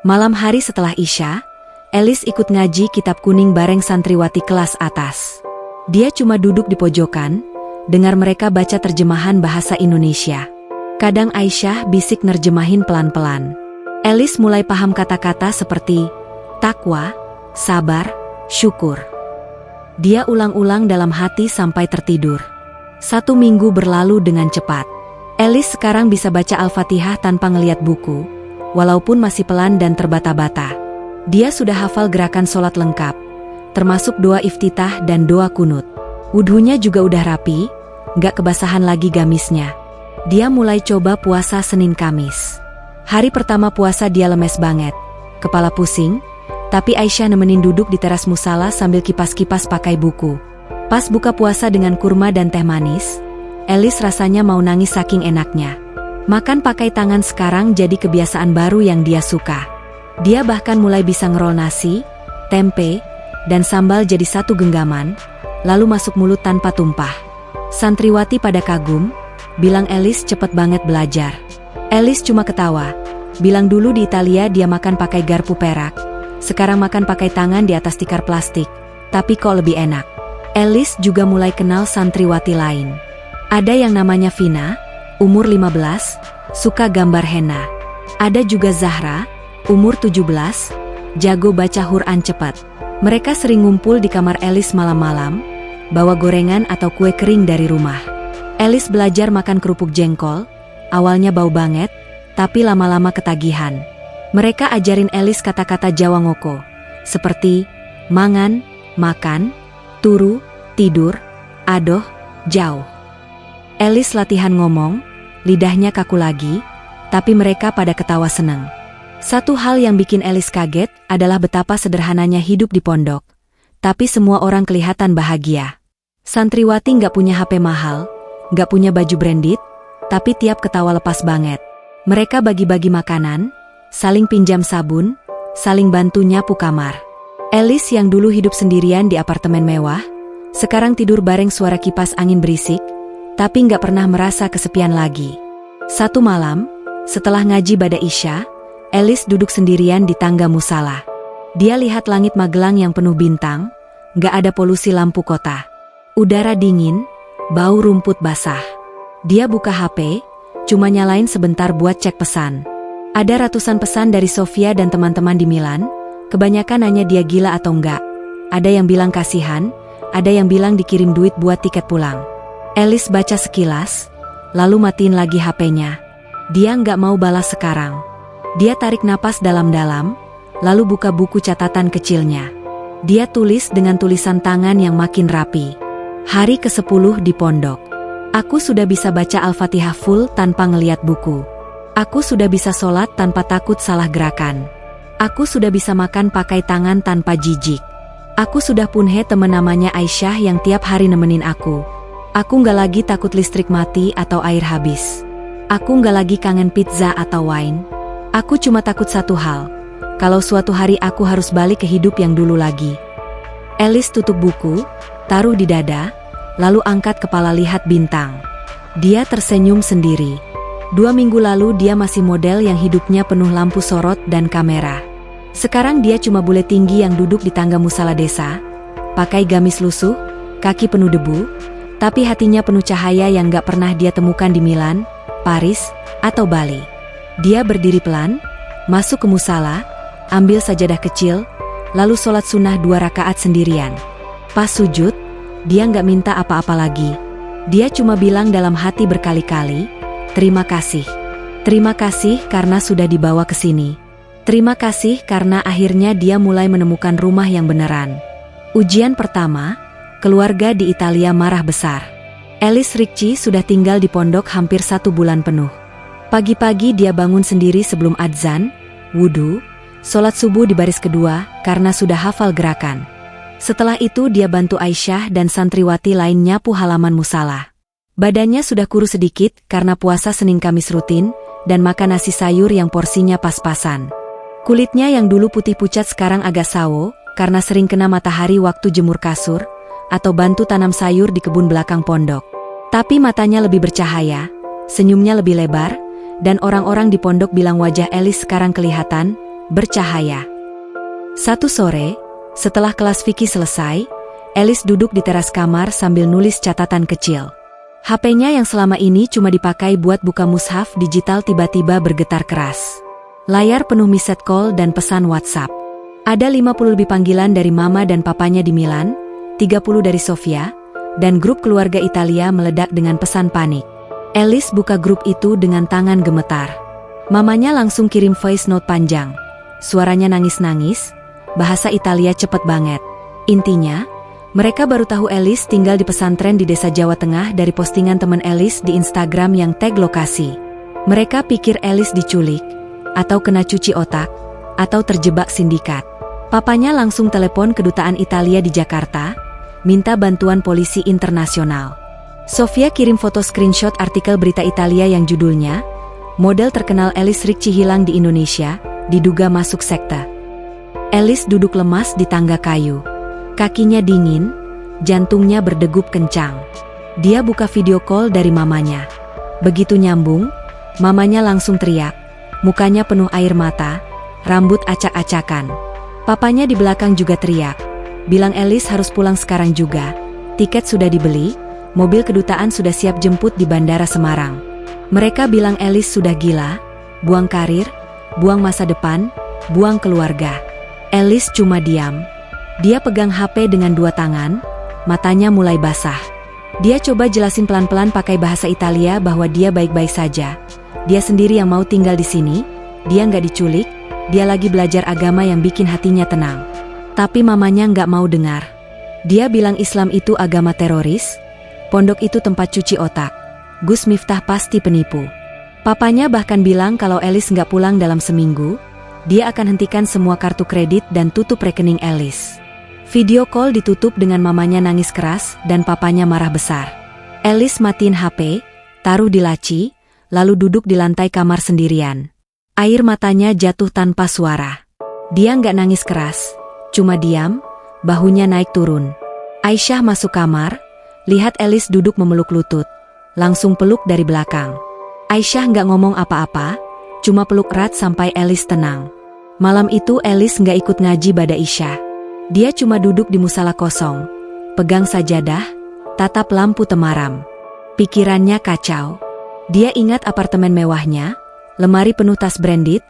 Malam hari setelah Isya, Alice ikut ngaji kitab kuning bareng santriwati kelas atas. Dia cuma duduk di pojokan, dengar mereka baca terjemahan bahasa Indonesia. Kadang Aisyah bisik nerjemahin pelan-pelan. Alice mulai paham kata-kata seperti takwa, sabar, syukur. Dia ulang-ulang dalam hati sampai tertidur. 1 minggu berlalu dengan cepat. Alice sekarang bisa baca Al-Fatihah tanpa ngeliat buku, walaupun masih pelan dan terbata-bata. Dia sudah hafal gerakan sholat lengkap, termasuk doa iftitah dan doa kunut. Wudhunya juga udah rapi, nggak kebasahan lagi gamisnya. Dia mulai coba puasa Senin Kamis. Hari pertama puasa dia lemes banget, kepala pusing, tapi Aisyah nemenin duduk di teras musala sambil kipas-kipas pakai buku. Pas buka puasa dengan kurma dan teh manis, Alice rasanya mau nangis saking enaknya. Makan pakai tangan sekarang jadi kebiasaan baru yang dia suka. Dia bahkan mulai bisa ngerol nasi, tempe, dan sambal jadi satu genggaman, lalu masuk mulut tanpa tumpah. Santriwati pada kagum, bilang Alice cepet banget belajar. Alice cuma ketawa, bilang dulu di Italia dia makan pakai garpu perak, sekarang makan pakai tangan di atas tikar plastik, tapi kok lebih enak. Alice juga mulai kenal santriwati lain. Ada yang namanya Vina, umur 15, suka gambar henna. Ada juga Zahra, umur 17, jago baca Quran cepat. Mereka sering ngumpul di kamar Alice malam-malam, bawa gorengan atau kue kering dari rumah. Alice belajar makan kerupuk jengkol, awalnya bau banget, tapi lama-lama ketagihan. Mereka ajarin Alice kata-kata Jawa ngoko, seperti mangan, makan, turu, tidur, adoh, jauh. Alice latihan ngomong, lidahnya kaku lagi, tapi mereka pada ketawa seneng. Satu hal yang bikin Alice kaget adalah betapa sederhananya hidup di pondok, tapi semua orang kelihatan bahagia. Santriwati nggak punya HP mahal, nggak punya baju branded, tapi tiap ketawa lepas banget. Mereka bagi-bagi makanan, saling pinjam sabun, saling bantu nyapu kamar. Alice yang dulu hidup sendirian di apartemen mewah, sekarang tidur bareng suara kipas angin berisik, tapi nggak pernah merasa kesepian lagi. Satu malam, setelah ngaji bada Isya, Alice duduk sendirian di tangga musala. Dia lihat langit Magelang yang penuh bintang, nggak ada polusi lampu kota. Udara dingin, bau rumput basah. Dia buka HP, cuma nyalain sebentar buat cek pesan. Ada ratusan pesan dari Sofia dan teman-teman di Milan, kebanyakan nanya dia gila atau enggak. Ada yang bilang kasihan, ada yang bilang dikirim duit buat tiket pulang. Alice baca sekilas, lalu matiin lagi HP-nya. Dia nggak mau balas sekarang. Dia tarik napas dalam-dalam, lalu buka buku catatan kecilnya. Dia tulis dengan tulisan tangan yang makin rapi. Hari ke-10 di pondok. Aku sudah bisa baca Al-Fatihah full tanpa ngeliat buku. Aku sudah bisa sholat tanpa takut salah gerakan. Aku sudah bisa makan pakai tangan tanpa jijik. Aku sudah punya temen namanya Aisyah yang tiap hari nemenin aku. Aku nggak lagi takut listrik mati atau air habis. Aku nggak lagi kangen pizza atau wine. Aku cuma takut satu hal, kalau suatu hari aku harus balik ke hidup yang dulu lagi. Alice tutup buku, taruh di dada, lalu angkat kepala lihat bintang. Dia tersenyum sendiri. 2 minggu lalu dia masih model yang hidupnya penuh lampu sorot dan kamera. Sekarang dia cuma bule tinggi yang duduk di tangga musala desa, pakai gamis lusuh, kaki penuh debu, tapi hatinya penuh cahaya yang gak pernah dia temukan di Milan, Paris, atau Bali. Dia berdiri pelan, masuk ke musala, ambil sajadah kecil, lalu sholat sunnah 2 rakaat sendirian. Pas sujud, dia gak minta apa-apa lagi. Dia cuma bilang dalam hati berkali-kali, terima kasih. Terima kasih karena sudah dibawa ke sini. Terima kasih karena akhirnya dia mulai menemukan rumah yang beneran. Ujian pertama, keluarga di Italia marah besar. Ellis Ricci sudah tinggal di pondok hampir 1 bulan penuh. Pagi-pagi dia bangun sendiri sebelum adzan, wudu, sholat subuh di baris kedua karena sudah hafal gerakan. Setelah itu dia bantu Aisyah dan santriwati lain nyapu halaman musala. Badannya sudah kurus sedikit karena puasa Senin Kamis rutin dan makan nasi sayur yang porsinya pas-pasan. Kulitnya yang dulu putih pucat sekarang agak sawo karena sering kena matahari waktu jemur kasur atau bantu tanam sayur di kebun belakang pondok. Tapi matanya lebih bercahaya, senyumnya lebih lebar, dan orang-orang di pondok bilang wajah Ellis sekarang kelihatan bercahaya. Satu sore, setelah kelas fikih selesai, Ellis duduk di teras kamar sambil nulis catatan kecil. HP-nya yang selama ini cuma dipakai buat buka mushaf digital tiba-tiba bergetar keras. Layar penuh missed call dan pesan WhatsApp. Ada 50 lebih panggilan dari mama dan papanya di Milan, 30 dari Sofia, dan grup keluarga Italia meledak dengan pesan panik. Ellis buka grup itu dengan tangan gemetar. Mamanya langsung kirim voice note panjang. Suaranya nangis-nangis, bahasa Italia cepet banget. Intinya, mereka baru tahu Ellis tinggal di pesantren di desa Jawa Tengah dari postingan teman Ellis di Instagram yang tag lokasi. Mereka pikir Ellis diculik, atau kena cuci otak, atau terjebak sindikat. Papanya langsung telepon kedutaan Italia di Jakarta, minta bantuan polisi internasional. Sofia kirim foto screenshot artikel berita Italia yang judulnya, model terkenal Ellis Ricci hilang di Indonesia, diduga masuk sekte. Ellis duduk lemas di tangga kayu. Kakinya dingin, jantungnya berdegup kencang. Dia buka video call dari mamanya. Begitu nyambung, mamanya langsung teriak. Mukanya penuh air mata, rambut acak-acakan. Papanya di belakang juga teriak. Bilang Ellis harus pulang sekarang juga. Tiket sudah dibeli, mobil kedutaan sudah siap jemput di Bandara Semarang. Mereka bilang Ellis sudah gila, buang karir, buang masa depan, buang keluarga. Ellis cuma diam. Dia pegang HP dengan 2 tangan, matanya mulai basah. Dia coba jelasin pelan-pelan pakai bahasa Italia bahwa dia baik-baik saja. Dia sendiri yang mau tinggal di sini, dia nggak diculik, dia lagi belajar agama yang bikin hatinya tenang. Tapi mamanya nggak mau dengar. Dia bilang Islam itu agama teroris, pondok itu tempat cuci otak. Gus Miftah pasti penipu. Papanya bahkan bilang kalau Ellis nggak pulang dalam seminggu, dia akan hentikan semua kartu kredit dan tutup rekening Ellis. Video call ditutup dengan mamanya nangis keras dan papanya marah besar. Ellis matiin HP, taruh di laci, lalu duduk di lantai kamar sendirian. Air matanya jatuh tanpa suara. Dia nggak nangis keras, cuma diam, bahunya naik turun. Aisyah masuk kamar, lihat Ellis duduk memeluk lutut, langsung peluk dari belakang. Aisyah nggak ngomong apa-apa, cuma peluk erat sampai Ellis tenang. Malam itu Ellis nggak ikut ngaji bada Isya. Dia cuma duduk di musala kosong, pegang sajadah, tatap lampu temaram. Pikirannya kacau. Dia ingat apartemen mewahnya, lemari penuh tas branded,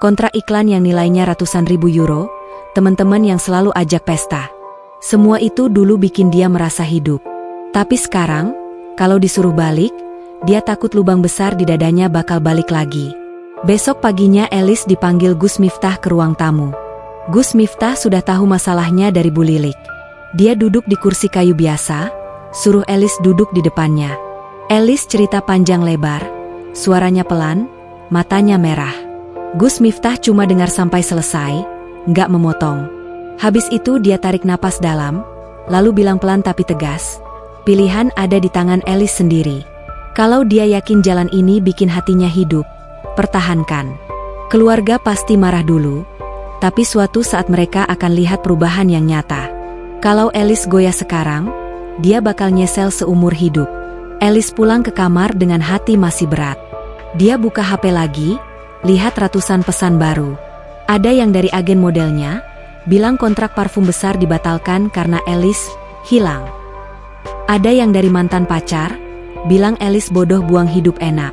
kontrak iklan yang nilainya ratusan ribu euro, teman-teman yang selalu ajak pesta. Semua itu dulu bikin dia merasa hidup. Tapi sekarang, kalau disuruh balik, dia takut lubang besar di dadanya bakal balik lagi. Besok paginya Ellis dipanggil Gus Miftah ke ruang tamu. Gus Miftah sudah tahu masalahnya dari Bu Lilik. Dia duduk di kursi kayu biasa, suruh Ellis duduk di depannya. Ellis cerita panjang lebar, suaranya pelan, matanya merah. Gus Miftah cuma dengar sampai selesai, nggak memotong. Habis itu dia tarik napas dalam, lalu bilang pelan tapi tegas, pilihan ada di tangan Ellis sendiri. Kalau dia yakin jalan ini bikin hatinya hidup, pertahankan. Keluarga pasti marah dulu, tapi suatu saat mereka akan lihat perubahan yang nyata. Kalau Ellis goyah sekarang, dia bakal nyesel seumur hidup. Ellis pulang ke kamar dengan hati masih berat. Dia buka HP lagi, lihat ratusan pesan baru. Ada yang dari agen modelnya, bilang kontrak parfum besar dibatalkan karena Alice hilang. Ada yang dari mantan pacar, bilang Alice bodoh buang hidup enak.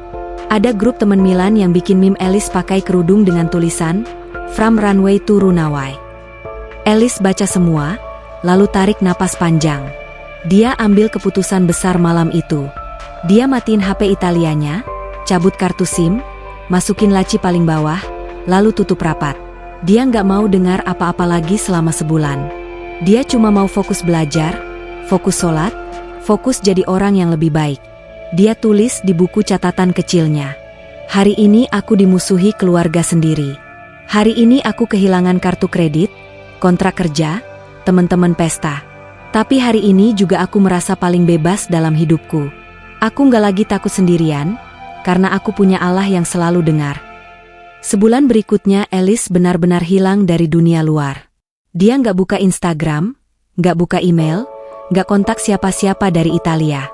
Ada grup teman Milan yang bikin meme Alice pakai kerudung dengan tulisan, From Runway to Runaway. Alice baca semua, lalu tarik napas panjang. Dia ambil keputusan besar malam itu. Dia matiin HP Italianya, cabut kartu SIM, masukin laci paling bawah, lalu tutup rapat. Dia nggak mau dengar apa-apa lagi selama sebulan. Dia cuma mau fokus belajar, fokus sholat, fokus jadi orang yang lebih baik. Dia tulis di buku catatan kecilnya. Hari ini aku dimusuhi keluarga sendiri. Hari ini aku kehilangan kartu kredit, kontrak kerja, teman-teman pesta. Tapi hari ini juga aku merasa paling bebas dalam hidupku. Aku nggak lagi takut sendirian, karena aku punya Allah yang selalu dengar. Sebulan berikutnya Alice benar-benar hilang dari dunia luar. Dia nggak buka Instagram, nggak buka email, nggak kontak siapa-siapa dari Italia.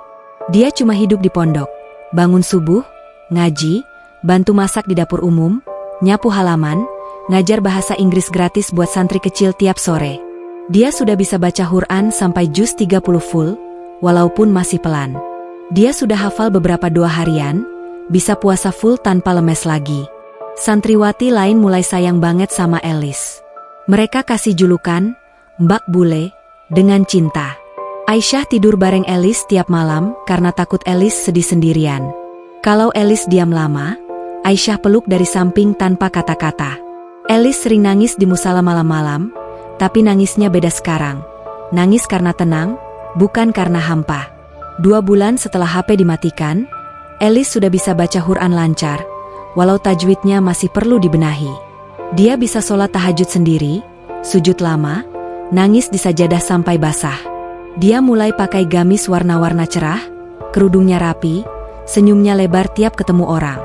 Dia cuma hidup di pondok, bangun subuh, ngaji, bantu masak di dapur umum, nyapu halaman, ngajar bahasa Inggris gratis buat santri kecil tiap sore. Dia sudah bisa baca Quran sampai juz 30 full, walaupun masih pelan. Dia sudah hafal beberapa doa harian, bisa puasa full tanpa lemes lagi. Santriwati lain mulai sayang banget sama Alice. Mereka kasih julukan, Mbak Bule, dengan cinta. Aisyah tidur bareng Alice tiap malam karena takut Alice sedih sendirian. Kalau Alice diam lama, Aisyah peluk dari samping tanpa kata-kata. Alice sering nangis di musala malam-malam, tapi nangisnya beda sekarang. Nangis karena tenang, bukan karena hampa. 2 bulan setelah HP dimatikan, Alice sudah bisa baca Quran lancar, walau tajwidnya masih perlu dibenahi. Dia bisa sholat tahajud sendiri, sujud lama, nangis di sajadah sampai basah. Dia mulai pakai gamis warna-warna cerah, kerudungnya rapi, senyumnya lebar tiap ketemu orang.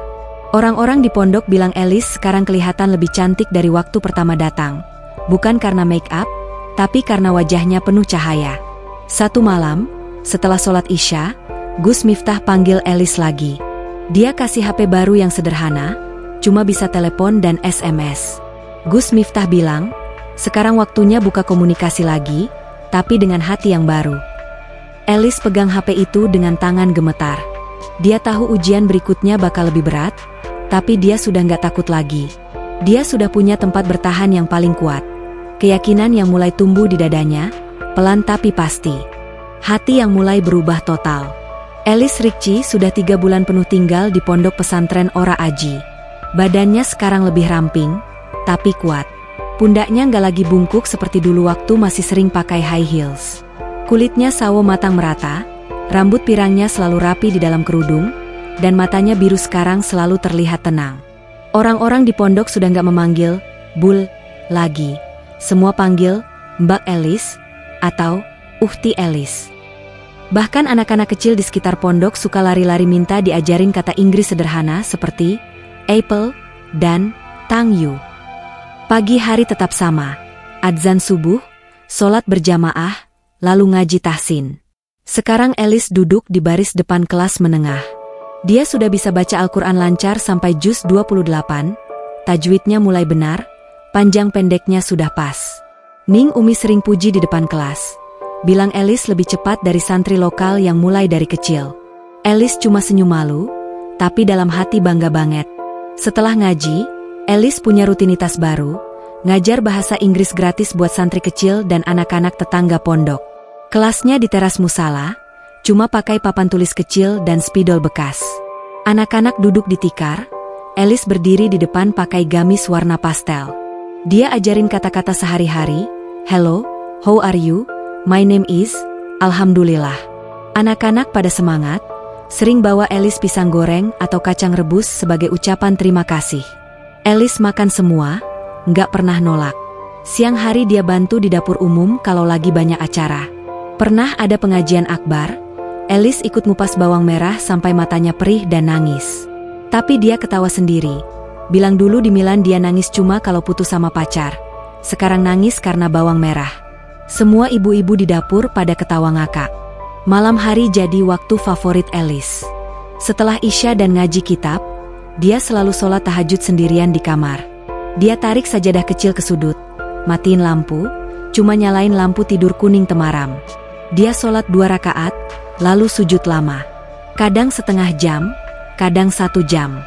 Orang-orang di pondok bilang Alice sekarang kelihatan lebih cantik dari waktu pertama datang. Bukan karena make up, tapi karena wajahnya penuh cahaya. Satu malam, setelah sholat Isya, Gus Miftah panggil Alice lagi. Dia kasih HP baru yang sederhana, cuma bisa telepon dan SMS. Gus Miftah bilang, sekarang waktunya buka komunikasi lagi, tapi dengan hati yang baru. Alice pegang HP itu dengan tangan gemetar. Dia tahu ujian berikutnya bakal lebih berat, tapi dia sudah nggak takut lagi. Dia sudah punya tempat bertahan yang paling kuat. Keyakinan yang mulai tumbuh di dadanya, pelan tapi pasti. Hati yang mulai berubah total. Alice Ricci sudah 3 bulan penuh tinggal di pondok pesantren Ora Aji. Badannya sekarang lebih ramping, tapi kuat. Pundaknya nggak lagi bungkuk seperti dulu waktu masih sering pakai high heels. Kulitnya sawo matang merata, rambut pirangnya selalu rapi di dalam kerudung, dan matanya biru sekarang selalu terlihat tenang. Orang-orang di pondok sudah nggak memanggil Bul lagi. Semua panggil Mbak Alice atau Uhti Alice. Bahkan anak-anak kecil di sekitar pondok suka lari-lari minta diajarin kata Inggris sederhana seperti apple dan thank you. Pagi hari tetap sama, adzan subuh, sholat berjamaah, lalu ngaji tahsin. Sekarang Alice duduk di baris depan kelas menengah. Dia sudah bisa baca Al-Quran lancar sampai juz 28, tajwidnya mulai benar, panjang pendeknya sudah pas. Ning Umi sering puji di depan kelas. Bilang Alice lebih cepat dari santri lokal yang mulai dari kecil. Alice cuma senyum malu, tapi dalam hati bangga banget. Setelah ngaji, Alice punya rutinitas baru, ngajar bahasa Inggris gratis buat santri kecil dan anak-anak tetangga pondok. Kelasnya di teras musala, cuma pakai papan tulis kecil dan spidol bekas. Anak-anak duduk di tikar, Alice berdiri di depan pakai gamis warna pastel. Dia ajarin kata-kata sehari-hari, hello, how are you? My name is, Alhamdulillah. Anak-anak pada semangat, sering bawa Alice pisang goreng atau kacang rebus sebagai ucapan terima kasih. Alice makan semua, nggak pernah nolak. Siang hari dia bantu di dapur umum kalau lagi banyak acara. Pernah ada pengajian akbar, Alice ikut ngupas bawang merah sampai matanya perih dan nangis. Tapi dia ketawa sendiri. Bilang dulu di Milan dia nangis cuma kalau putus sama pacar. Sekarang nangis karena bawang merah. Semua ibu-ibu di dapur pada ketawa ngakak. Malam hari jadi waktu favorit Alice. Setelah Isya dan ngaji kitab, dia selalu sholat tahajud sendirian di kamar. Dia tarik sajadah kecil ke sudut, matiin lampu, cuma nyalain lampu tidur kuning temaram. Dia sholat 2 rakaat, lalu sujud lama. Kadang setengah jam, kadang 1 jam.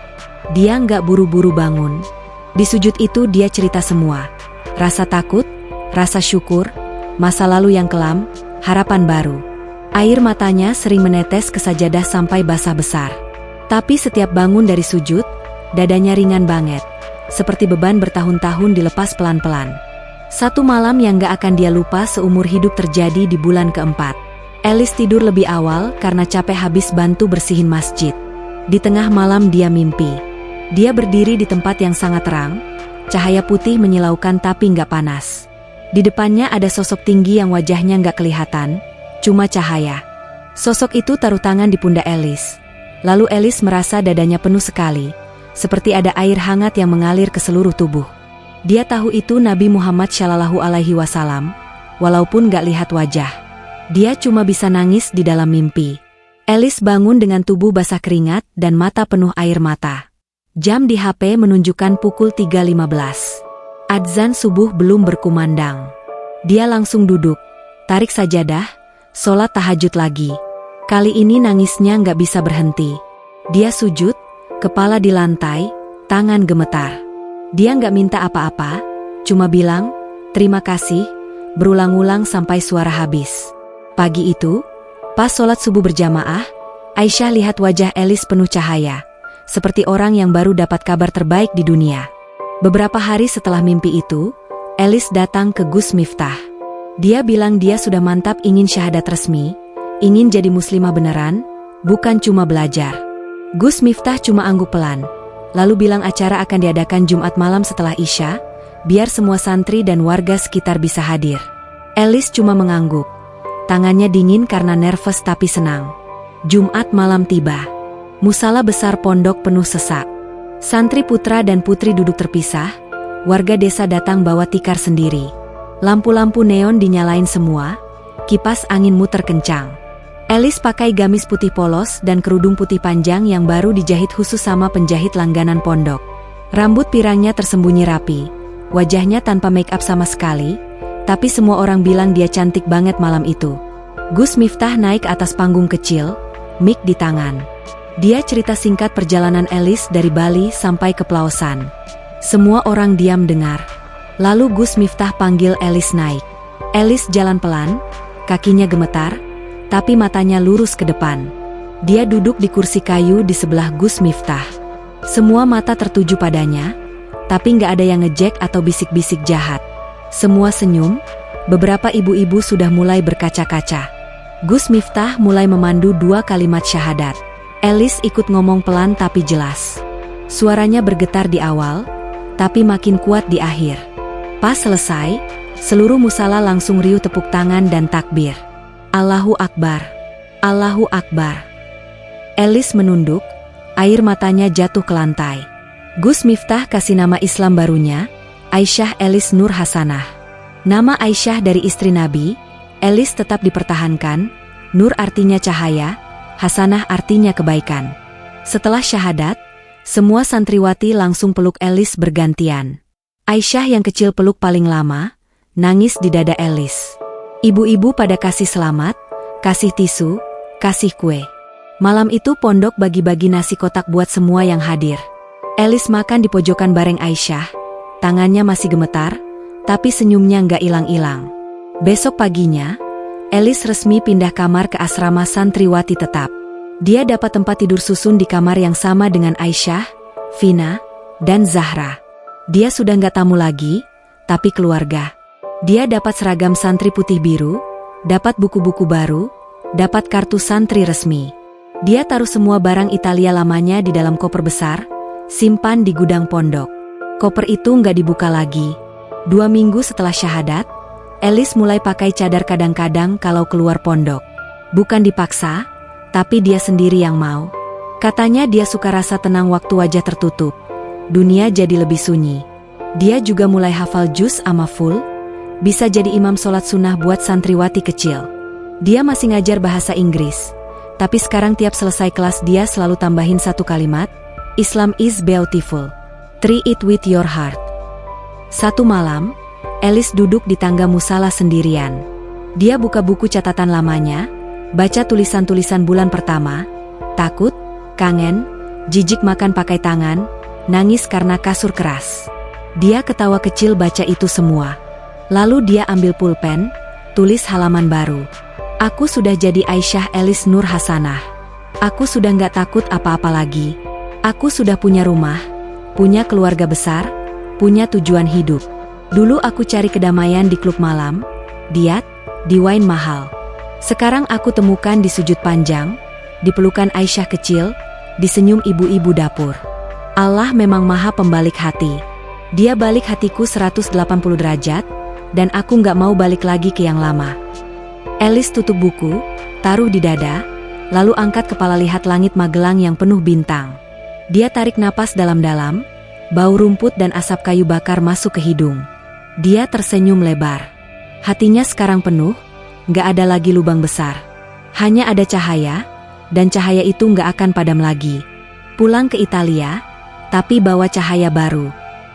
Dia nggak buru-buru bangun. Di sujud itu dia cerita semua. Rasa takut, rasa syukur, masa lalu yang kelam, harapan baru. Air matanya sering menetes ke sajadah sampai basah besar. Tapi setiap bangun dari sujud, dadanya ringan banget. Seperti beban bertahun-tahun dilepas pelan-pelan. Satu malam yang gak akan dia lupa seumur hidup terjadi di bulan keempat. Alice tidur lebih awal karena capek habis bantu bersihin masjid. Di tengah malam dia mimpi. Dia berdiri di tempat yang sangat terang, cahaya putih menyilaukan tapi gak panas. Di depannya ada sosok tinggi yang wajahnya gak kelihatan, cuma cahaya. Sosok itu taruh tangan di pundak Alice. Lalu Alice merasa dadanya penuh sekali. Seperti ada air hangat yang mengalir ke seluruh tubuh. Dia tahu itu Nabi Muhammad Shallallahu Alaihi Wasallam, walaupun gak lihat wajah. Dia cuma bisa nangis di dalam mimpi. Alice bangun dengan tubuh basah keringat dan mata penuh air mata. Jam di HP menunjukkan pukul 3.15. Adzan subuh belum berkumandang. Dia langsung duduk, tarik sajadah, sholat tahajud lagi. Kali ini nangisnya gak bisa berhenti. Dia sujud, kepala di lantai, tangan gemetar. Dia nggak minta apa-apa, cuma bilang, terima kasih, berulang-ulang sampai suara habis. Pagi itu, pas sholat subuh berjamaah, Aisyah lihat wajah Alice penuh cahaya, seperti orang yang baru dapat kabar terbaik di dunia. Beberapa hari setelah mimpi itu, Alice datang ke Gus Miftah. Dia bilang dia sudah mantap ingin syahadat resmi, ingin jadi muslimah beneran, bukan cuma belajar. Gus Miftah cuma angguk pelan, lalu bilang acara akan diadakan Jumat malam setelah Isya, biar semua santri dan warga sekitar bisa hadir. Alice cuma mengangguk. Tangannya dingin karena nervous tapi senang. Jumat malam tiba. Musala besar pondok penuh sesak. Santri putra dan putri duduk terpisah, warga desa datang bawa tikar sendiri. Lampu-lampu neon dinyalain semua, kipas angin muter kencang. Alice pakai gamis putih polos dan kerudung putih panjang yang baru dijahit khusus sama penjahit langganan pondok. Rambut pirangnya tersembunyi rapi, wajahnya tanpa make up sama sekali, tapi semua orang bilang dia cantik banget malam itu. Gus Miftah naik atas panggung kecil, mic di tangan. Dia cerita singkat perjalanan Alice dari Bali sampai ke Pelausan. Semua orang diam dengar. Lalu Gus Miftah panggil Alice naik. Alice jalan pelan, kakinya gemetar, tapi matanya lurus ke depan. Dia duduk di kursi kayu di sebelah Gus Miftah. Semua mata tertuju padanya, tapi nggak ada yang ngejek atau bisik-bisik jahat. Semua senyum, beberapa ibu-ibu sudah mulai berkaca-kaca. Gus Miftah mulai memandu 2 kalimat syahadat. Alice ikut ngomong pelan tapi jelas. Suaranya bergetar di awal, tapi makin kuat di akhir. Pas selesai, seluruh musala langsung riuh tepuk tangan dan takbir. Allahu Akbar, Allahu Akbar. Alice menunduk, air matanya jatuh ke lantai. Gus Miftah kasih nama Islam barunya, Aisyah Alice Nur Hasanah. Nama Aisyah dari istri Nabi, Alice tetap dipertahankan, Nur artinya cahaya, Hasanah artinya kebaikan. Setelah syahadat, semua santriwati langsung peluk Alice bergantian. Aisyah yang kecil peluk paling lama, nangis di dada Alice. Ibu-ibu pada kasih selamat, kasih tisu, kasih kue. Malam itu pondok bagi-bagi nasi kotak buat semua yang hadir. Alice makan di pojokan bareng Aisyah, tangannya masih gemetar, tapi senyumnya nggak hilang-hilang. Besok paginya, Alice resmi pindah kamar ke asrama santriwati tetap. Dia dapat tempat tidur susun di kamar yang sama dengan Aisyah, Vina, dan Zahra. Dia sudah nggak tamu lagi, tapi keluarga. Dia dapat seragam santri putih biru, dapat buku-buku baru, dapat kartu santri resmi. Dia taruh semua barang Italia lamanya di dalam koper besar, simpan di gudang pondok. Koper itu nggak dibuka lagi. 2 minggu setelah syahadat, Alice mulai pakai cadar kadang-kadang kalau keluar pondok. Bukan dipaksa, tapi dia sendiri yang mau. Katanya dia suka rasa tenang waktu wajah tertutup. Dunia jadi lebih sunyi. Dia juga mulai hafal juz amma full, bisa jadi imam sholat sunnah buat santriwati kecil. Dia masih ngajar bahasa Inggris, tapi sekarang tiap selesai kelas dia selalu tambahin 1 kalimat, Islam is beautiful. Treat it with your heart. Satu malam, Alice duduk di tangga musala sendirian. Dia buka buku catatan lamanya, baca tulisan-tulisan bulan pertama, takut, kangen, jijik makan pakai tangan, nangis karena kasur keras. Dia ketawa kecil baca itu semua. Lalu dia ambil pulpen, tulis halaman baru. Aku sudah jadi Aisyah Alice Nur Hasanah. Aku sudah nggak takut apa-apa lagi. Aku sudah punya rumah, punya keluarga besar, punya tujuan hidup. Dulu aku cari kedamaian di klub malam, diet, di wine mahal. Sekarang aku temukan di sujud panjang, di pelukan Aisyah kecil, di senyum ibu-ibu dapur. Allah memang maha pembalik hati. Dia balik hatiku 180 derajat, dan aku nggak mau balik lagi ke yang lama. Alice tutup buku, taruh di dada, lalu angkat kepala lihat langit Magelang yang penuh bintang. Dia tarik napas dalam-dalam, bau rumput dan asap kayu bakar masuk ke hidung. Dia tersenyum lebar. Hatinya sekarang penuh, nggak ada lagi lubang besar. Hanya ada cahaya, dan cahaya itu nggak akan padam lagi. Pulang ke Italia, tapi bawa cahaya baru.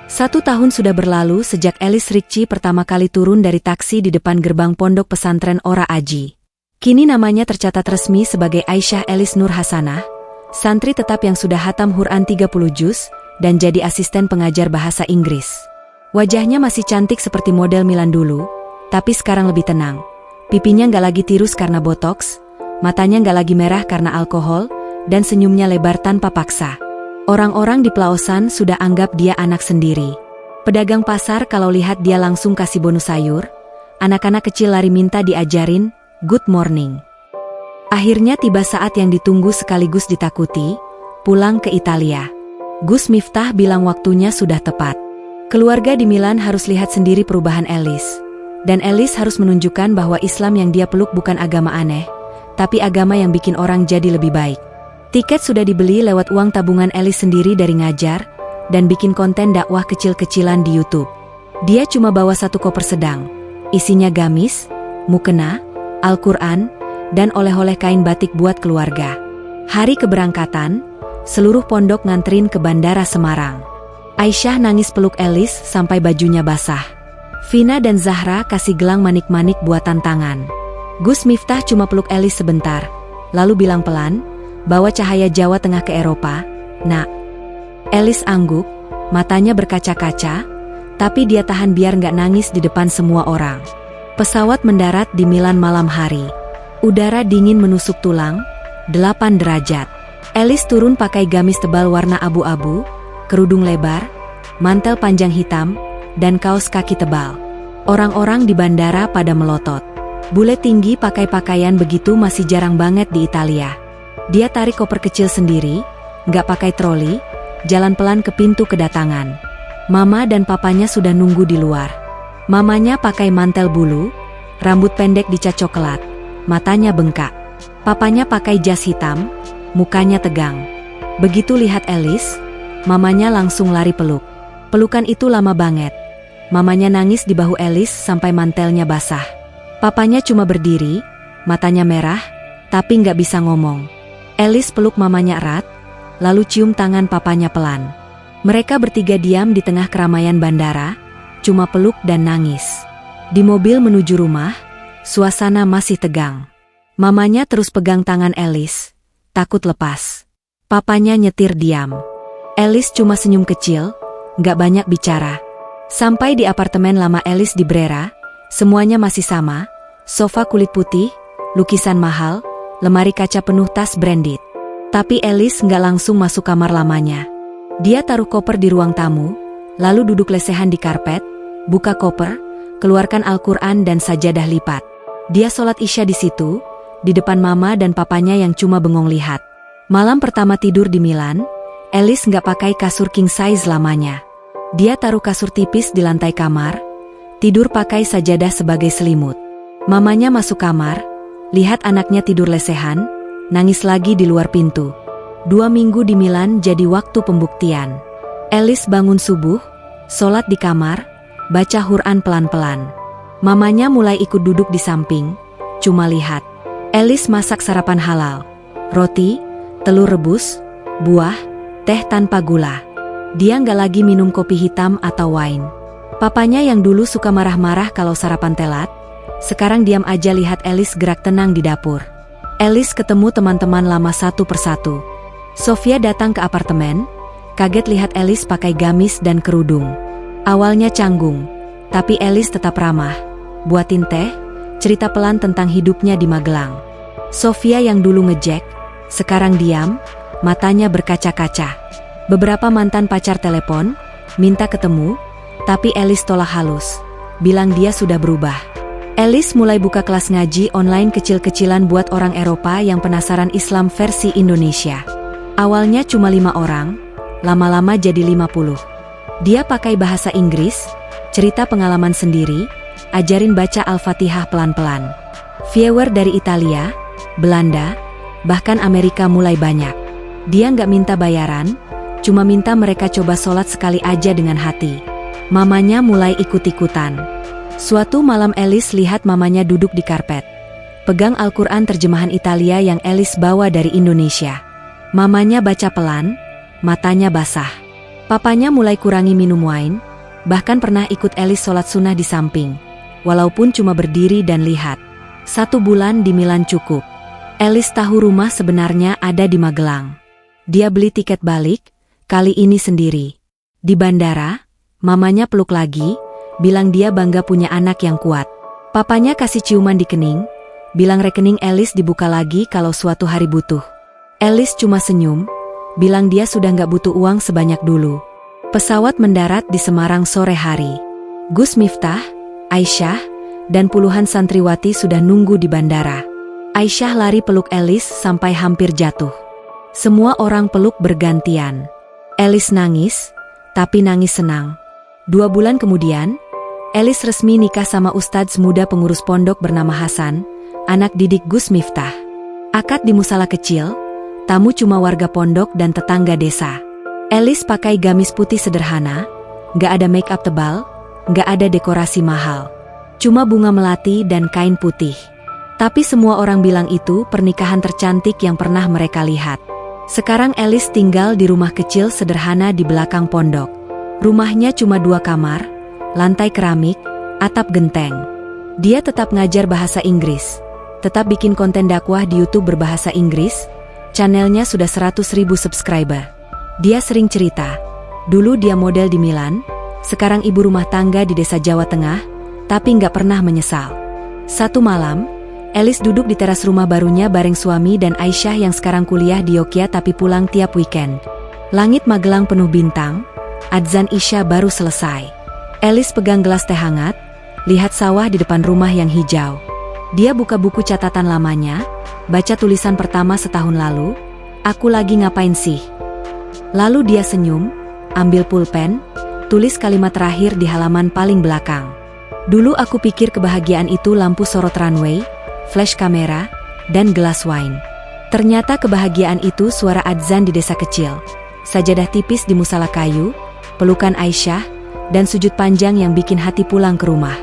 1 tahun sudah berlalu sejak Alice Ricci pertama kali turun dari taksi di depan gerbang pondok pesantren Ora Aji. Kini namanya tercatat resmi sebagai Aisyah Alice Nur Hasanah, santri tetap yang sudah hatam Quran 30 juz, dan jadi asisten pengajar bahasa Inggris. Wajahnya masih cantik seperti model Milan dulu, tapi sekarang lebih tenang. Pipinya nggak lagi tirus karena botox, matanya nggak lagi merah karena alkohol, dan senyumnya lebar tanpa paksa. Orang-orang di pelausan sudah anggap dia anak sendiri. Pedagang pasar kalau lihat dia langsung kasih bonus sayur. Anak-anak kecil lari minta diajarin, good morning. Akhirnya tiba saat yang ditunggu sekaligus ditakuti, pulang ke Italia. Gus Miftah bilang waktunya sudah tepat. Keluarga di Milan harus lihat sendiri perubahan Alice. Dan Alice harus menunjukkan bahwa Islam yang dia peluk bukan agama aneh, tapi agama yang bikin orang jadi lebih baik. Tiket sudah dibeli lewat uang tabungan Alice sendiri dari ngajar, dan bikin konten dakwah kecil-kecilan di YouTube. Dia cuma bawa 1 koper sedang. Isinya gamis, mukena, Al-Quran, dan oleh-oleh kain batik buat keluarga. Hari keberangkatan, seluruh pondok nganterin ke Bandara Semarang. Aisyah nangis peluk Alice sampai bajunya basah. Vina dan Zahra kasih gelang manik-manik buatan tangan. Gus Miftah cuma peluk Alice sebentar, lalu bilang pelan, bawa cahaya Jawa Tengah ke Eropa, nak. Alice angguk, matanya berkaca-kaca, tapi dia tahan biar nggak nangis di depan semua orang. Pesawat mendarat di Milan malam hari. Udara dingin menusuk tulang, 8 derajat. Alice turun pakai gamis tebal warna abu-abu, kerudung lebar, mantel panjang hitam, dan kaos kaki tebal. Orang-orang di bandara pada melotot. Bule tinggi pakai pakaian begitu masih jarang banget di Italia. Dia tarik koper kecil sendiri, nggak pakai troli, jalan pelan ke pintu kedatangan. Mama dan papanya sudah nunggu di luar. Mamanya pakai mantel bulu, rambut pendek dicat coklat, matanya bengkak. Papanya pakai jas hitam, mukanya tegang. Begitu lihat Alice, mamanya langsung lari peluk. Pelukan itu lama banget. Mamanya nangis di bahu Alice sampai mantelnya basah. Papanya cuma berdiri, matanya merah, tapi nggak bisa ngomong. Alice peluk mamanya erat, lalu cium tangan papanya pelan. Mereka bertiga diam di tengah keramaian bandara, cuma peluk dan nangis. Di mobil menuju rumah, suasana masih tegang. Mamanya terus pegang tangan Alice, takut lepas. Papanya nyetir diam. Alice cuma senyum kecil, nggak banyak bicara. Sampai di apartemen lama Alice di Brera, semuanya masih sama, sofa kulit putih, lukisan mahal, lemari kaca penuh tas branded. Tapi Alice nggak langsung masuk kamar lamanya. Dia taruh koper di ruang tamu, lalu duduk lesehan di karpet, buka koper, keluarkan Al-Quran dan sajadah lipat. Dia sholat Isya di situ, di depan mama dan papanya yang cuma bengong lihat. Malam pertama tidur di Milan, Alice nggak pakai kasur king size lamanya. Dia taruh kasur tipis di lantai kamar, tidur pakai sajadah sebagai selimut. Mamanya masuk kamar, lihat anaknya tidur lesehan, nangis lagi di luar pintu. 2 minggu di Milan jadi waktu pembuktian. Alice bangun subuh, sholat di kamar, baca Quran pelan-pelan. Mamanya mulai ikut duduk di samping, cuma lihat. Alice masak sarapan halal, roti, telur rebus, buah, teh tanpa gula. Dia nggak lagi minum kopi hitam atau wine. Papanya yang dulu suka marah-marah kalau sarapan telat, sekarang diam aja lihat Alice gerak tenang di dapur. Alice ketemu teman-teman lama satu persatu. Sofia datang ke apartemen, kaget lihat Alice pakai gamis dan kerudung. Awalnya canggung, tapi Alice tetap ramah. Buatin teh, cerita pelan tentang hidupnya di Magelang. Sofia yang dulu ngejek, sekarang diam, matanya berkaca-kaca. Beberapa mantan pacar telepon, minta ketemu, tapi Alice tolak halus, bilang dia sudah berubah. Alice mulai buka kelas ngaji online kecil-kecilan buat orang Eropa yang penasaran Islam versi Indonesia. Awalnya cuma 5 orang, lama-lama jadi 50. Dia pakai bahasa Inggris, cerita pengalaman sendiri, ajarin baca Al-Fatihah pelan-pelan. Viewer dari Italia, Belanda, bahkan Amerika mulai banyak. Dia nggak minta bayaran, cuma minta mereka coba sholat sekali aja dengan hati. Mamanya mulai ikut-ikutan. Suatu malam Alice lihat mamanya duduk di karpet, pegang Al-Quran terjemahan Italia yang Alice bawa dari Indonesia. Mamanya baca pelan, matanya basah. Papanya mulai kurangi minum wine, bahkan pernah ikut Alice sholat sunnah di samping, walaupun cuma berdiri dan lihat. 1 bulan di Milan cukup. Alice tahu rumah sebenarnya ada di Magelang. Dia beli tiket balik, kali ini sendiri. Di bandara, mamanya peluk lagi, bilang dia bangga punya anak yang kuat. Papanya kasih ciuman di kening, bilang rekening Alice dibuka lagi kalau suatu hari butuh. Alice cuma senyum, bilang dia sudah nggak butuh uang sebanyak dulu. Pesawat mendarat di Semarang sore hari. Gus Miftah, Aisyah, dan puluhan santriwati sudah nunggu di bandara. Aisyah lari peluk Alice sampai hampir jatuh. Semua orang peluk bergantian. Alice nangis, tapi nangis senang. 2 bulan kemudian, Alice resmi nikah sama ustadz muda pengurus pondok bernama Hasan, anak didik Gus Miftah. Akad di musala kecil, tamu cuma warga pondok dan tetangga desa. Alice pakai gamis putih sederhana, nggak ada make up tebal, nggak ada dekorasi mahal. Cuma bunga melati dan kain putih. Tapi semua orang bilang itu pernikahan tercantik yang pernah mereka lihat. Sekarang Alice tinggal di rumah kecil sederhana di belakang pondok. Rumahnya cuma 2 kamar, lantai keramik, atap genteng. Dia tetap ngajar bahasa Inggris, tetap bikin konten dakwah di YouTube berbahasa Inggris, channelnya sudah 100.000 subscriber. Dia sering cerita, dulu dia model di Milan, sekarang ibu rumah tangga di desa Jawa Tengah, tapi nggak pernah menyesal. Satu malam, Alice duduk di teras rumah barunya bareng suami dan Aisyah yang sekarang kuliah di Yogyakarta tapi pulang tiap weekend. Langit Magelang penuh bintang, adzan Isya baru selesai. Alice pegang gelas teh hangat, lihat sawah di depan rumah yang hijau. Dia buka buku catatan lamanya, baca tulisan pertama setahun lalu, "Aku lagi ngapain sih?" Lalu dia senyum, ambil pulpen, tulis kalimat terakhir di halaman paling belakang. "Dulu aku pikir kebahagiaan itu lampu sorot runway, flash kamera, dan gelas wine. Ternyata kebahagiaan itu suara adzan di desa kecil, sajadah tipis di musala kayu, pelukan Aisyah, dan sujud panjang yang bikin hati pulang ke rumah.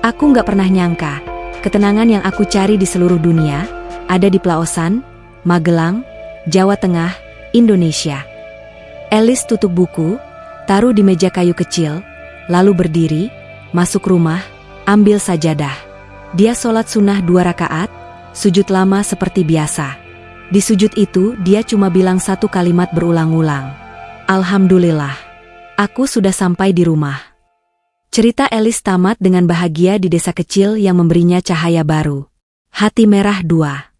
Aku nggak pernah nyangka, ketenangan yang aku cari di seluruh dunia, ada di Plaosan, Magelang, Jawa Tengah, Indonesia." Alice tutup buku, taruh di meja kayu kecil, lalu berdiri, masuk rumah, ambil sajadah. Dia sholat sunnah 2 rakaat, sujud lama seperti biasa. Di sujud itu dia cuma bilang 1 kalimat berulang-ulang. "Alhamdulillah. Aku sudah sampai di rumah." Cerita Alice tamat dengan bahagia di desa kecil yang memberinya cahaya baru. Hati Merah 2.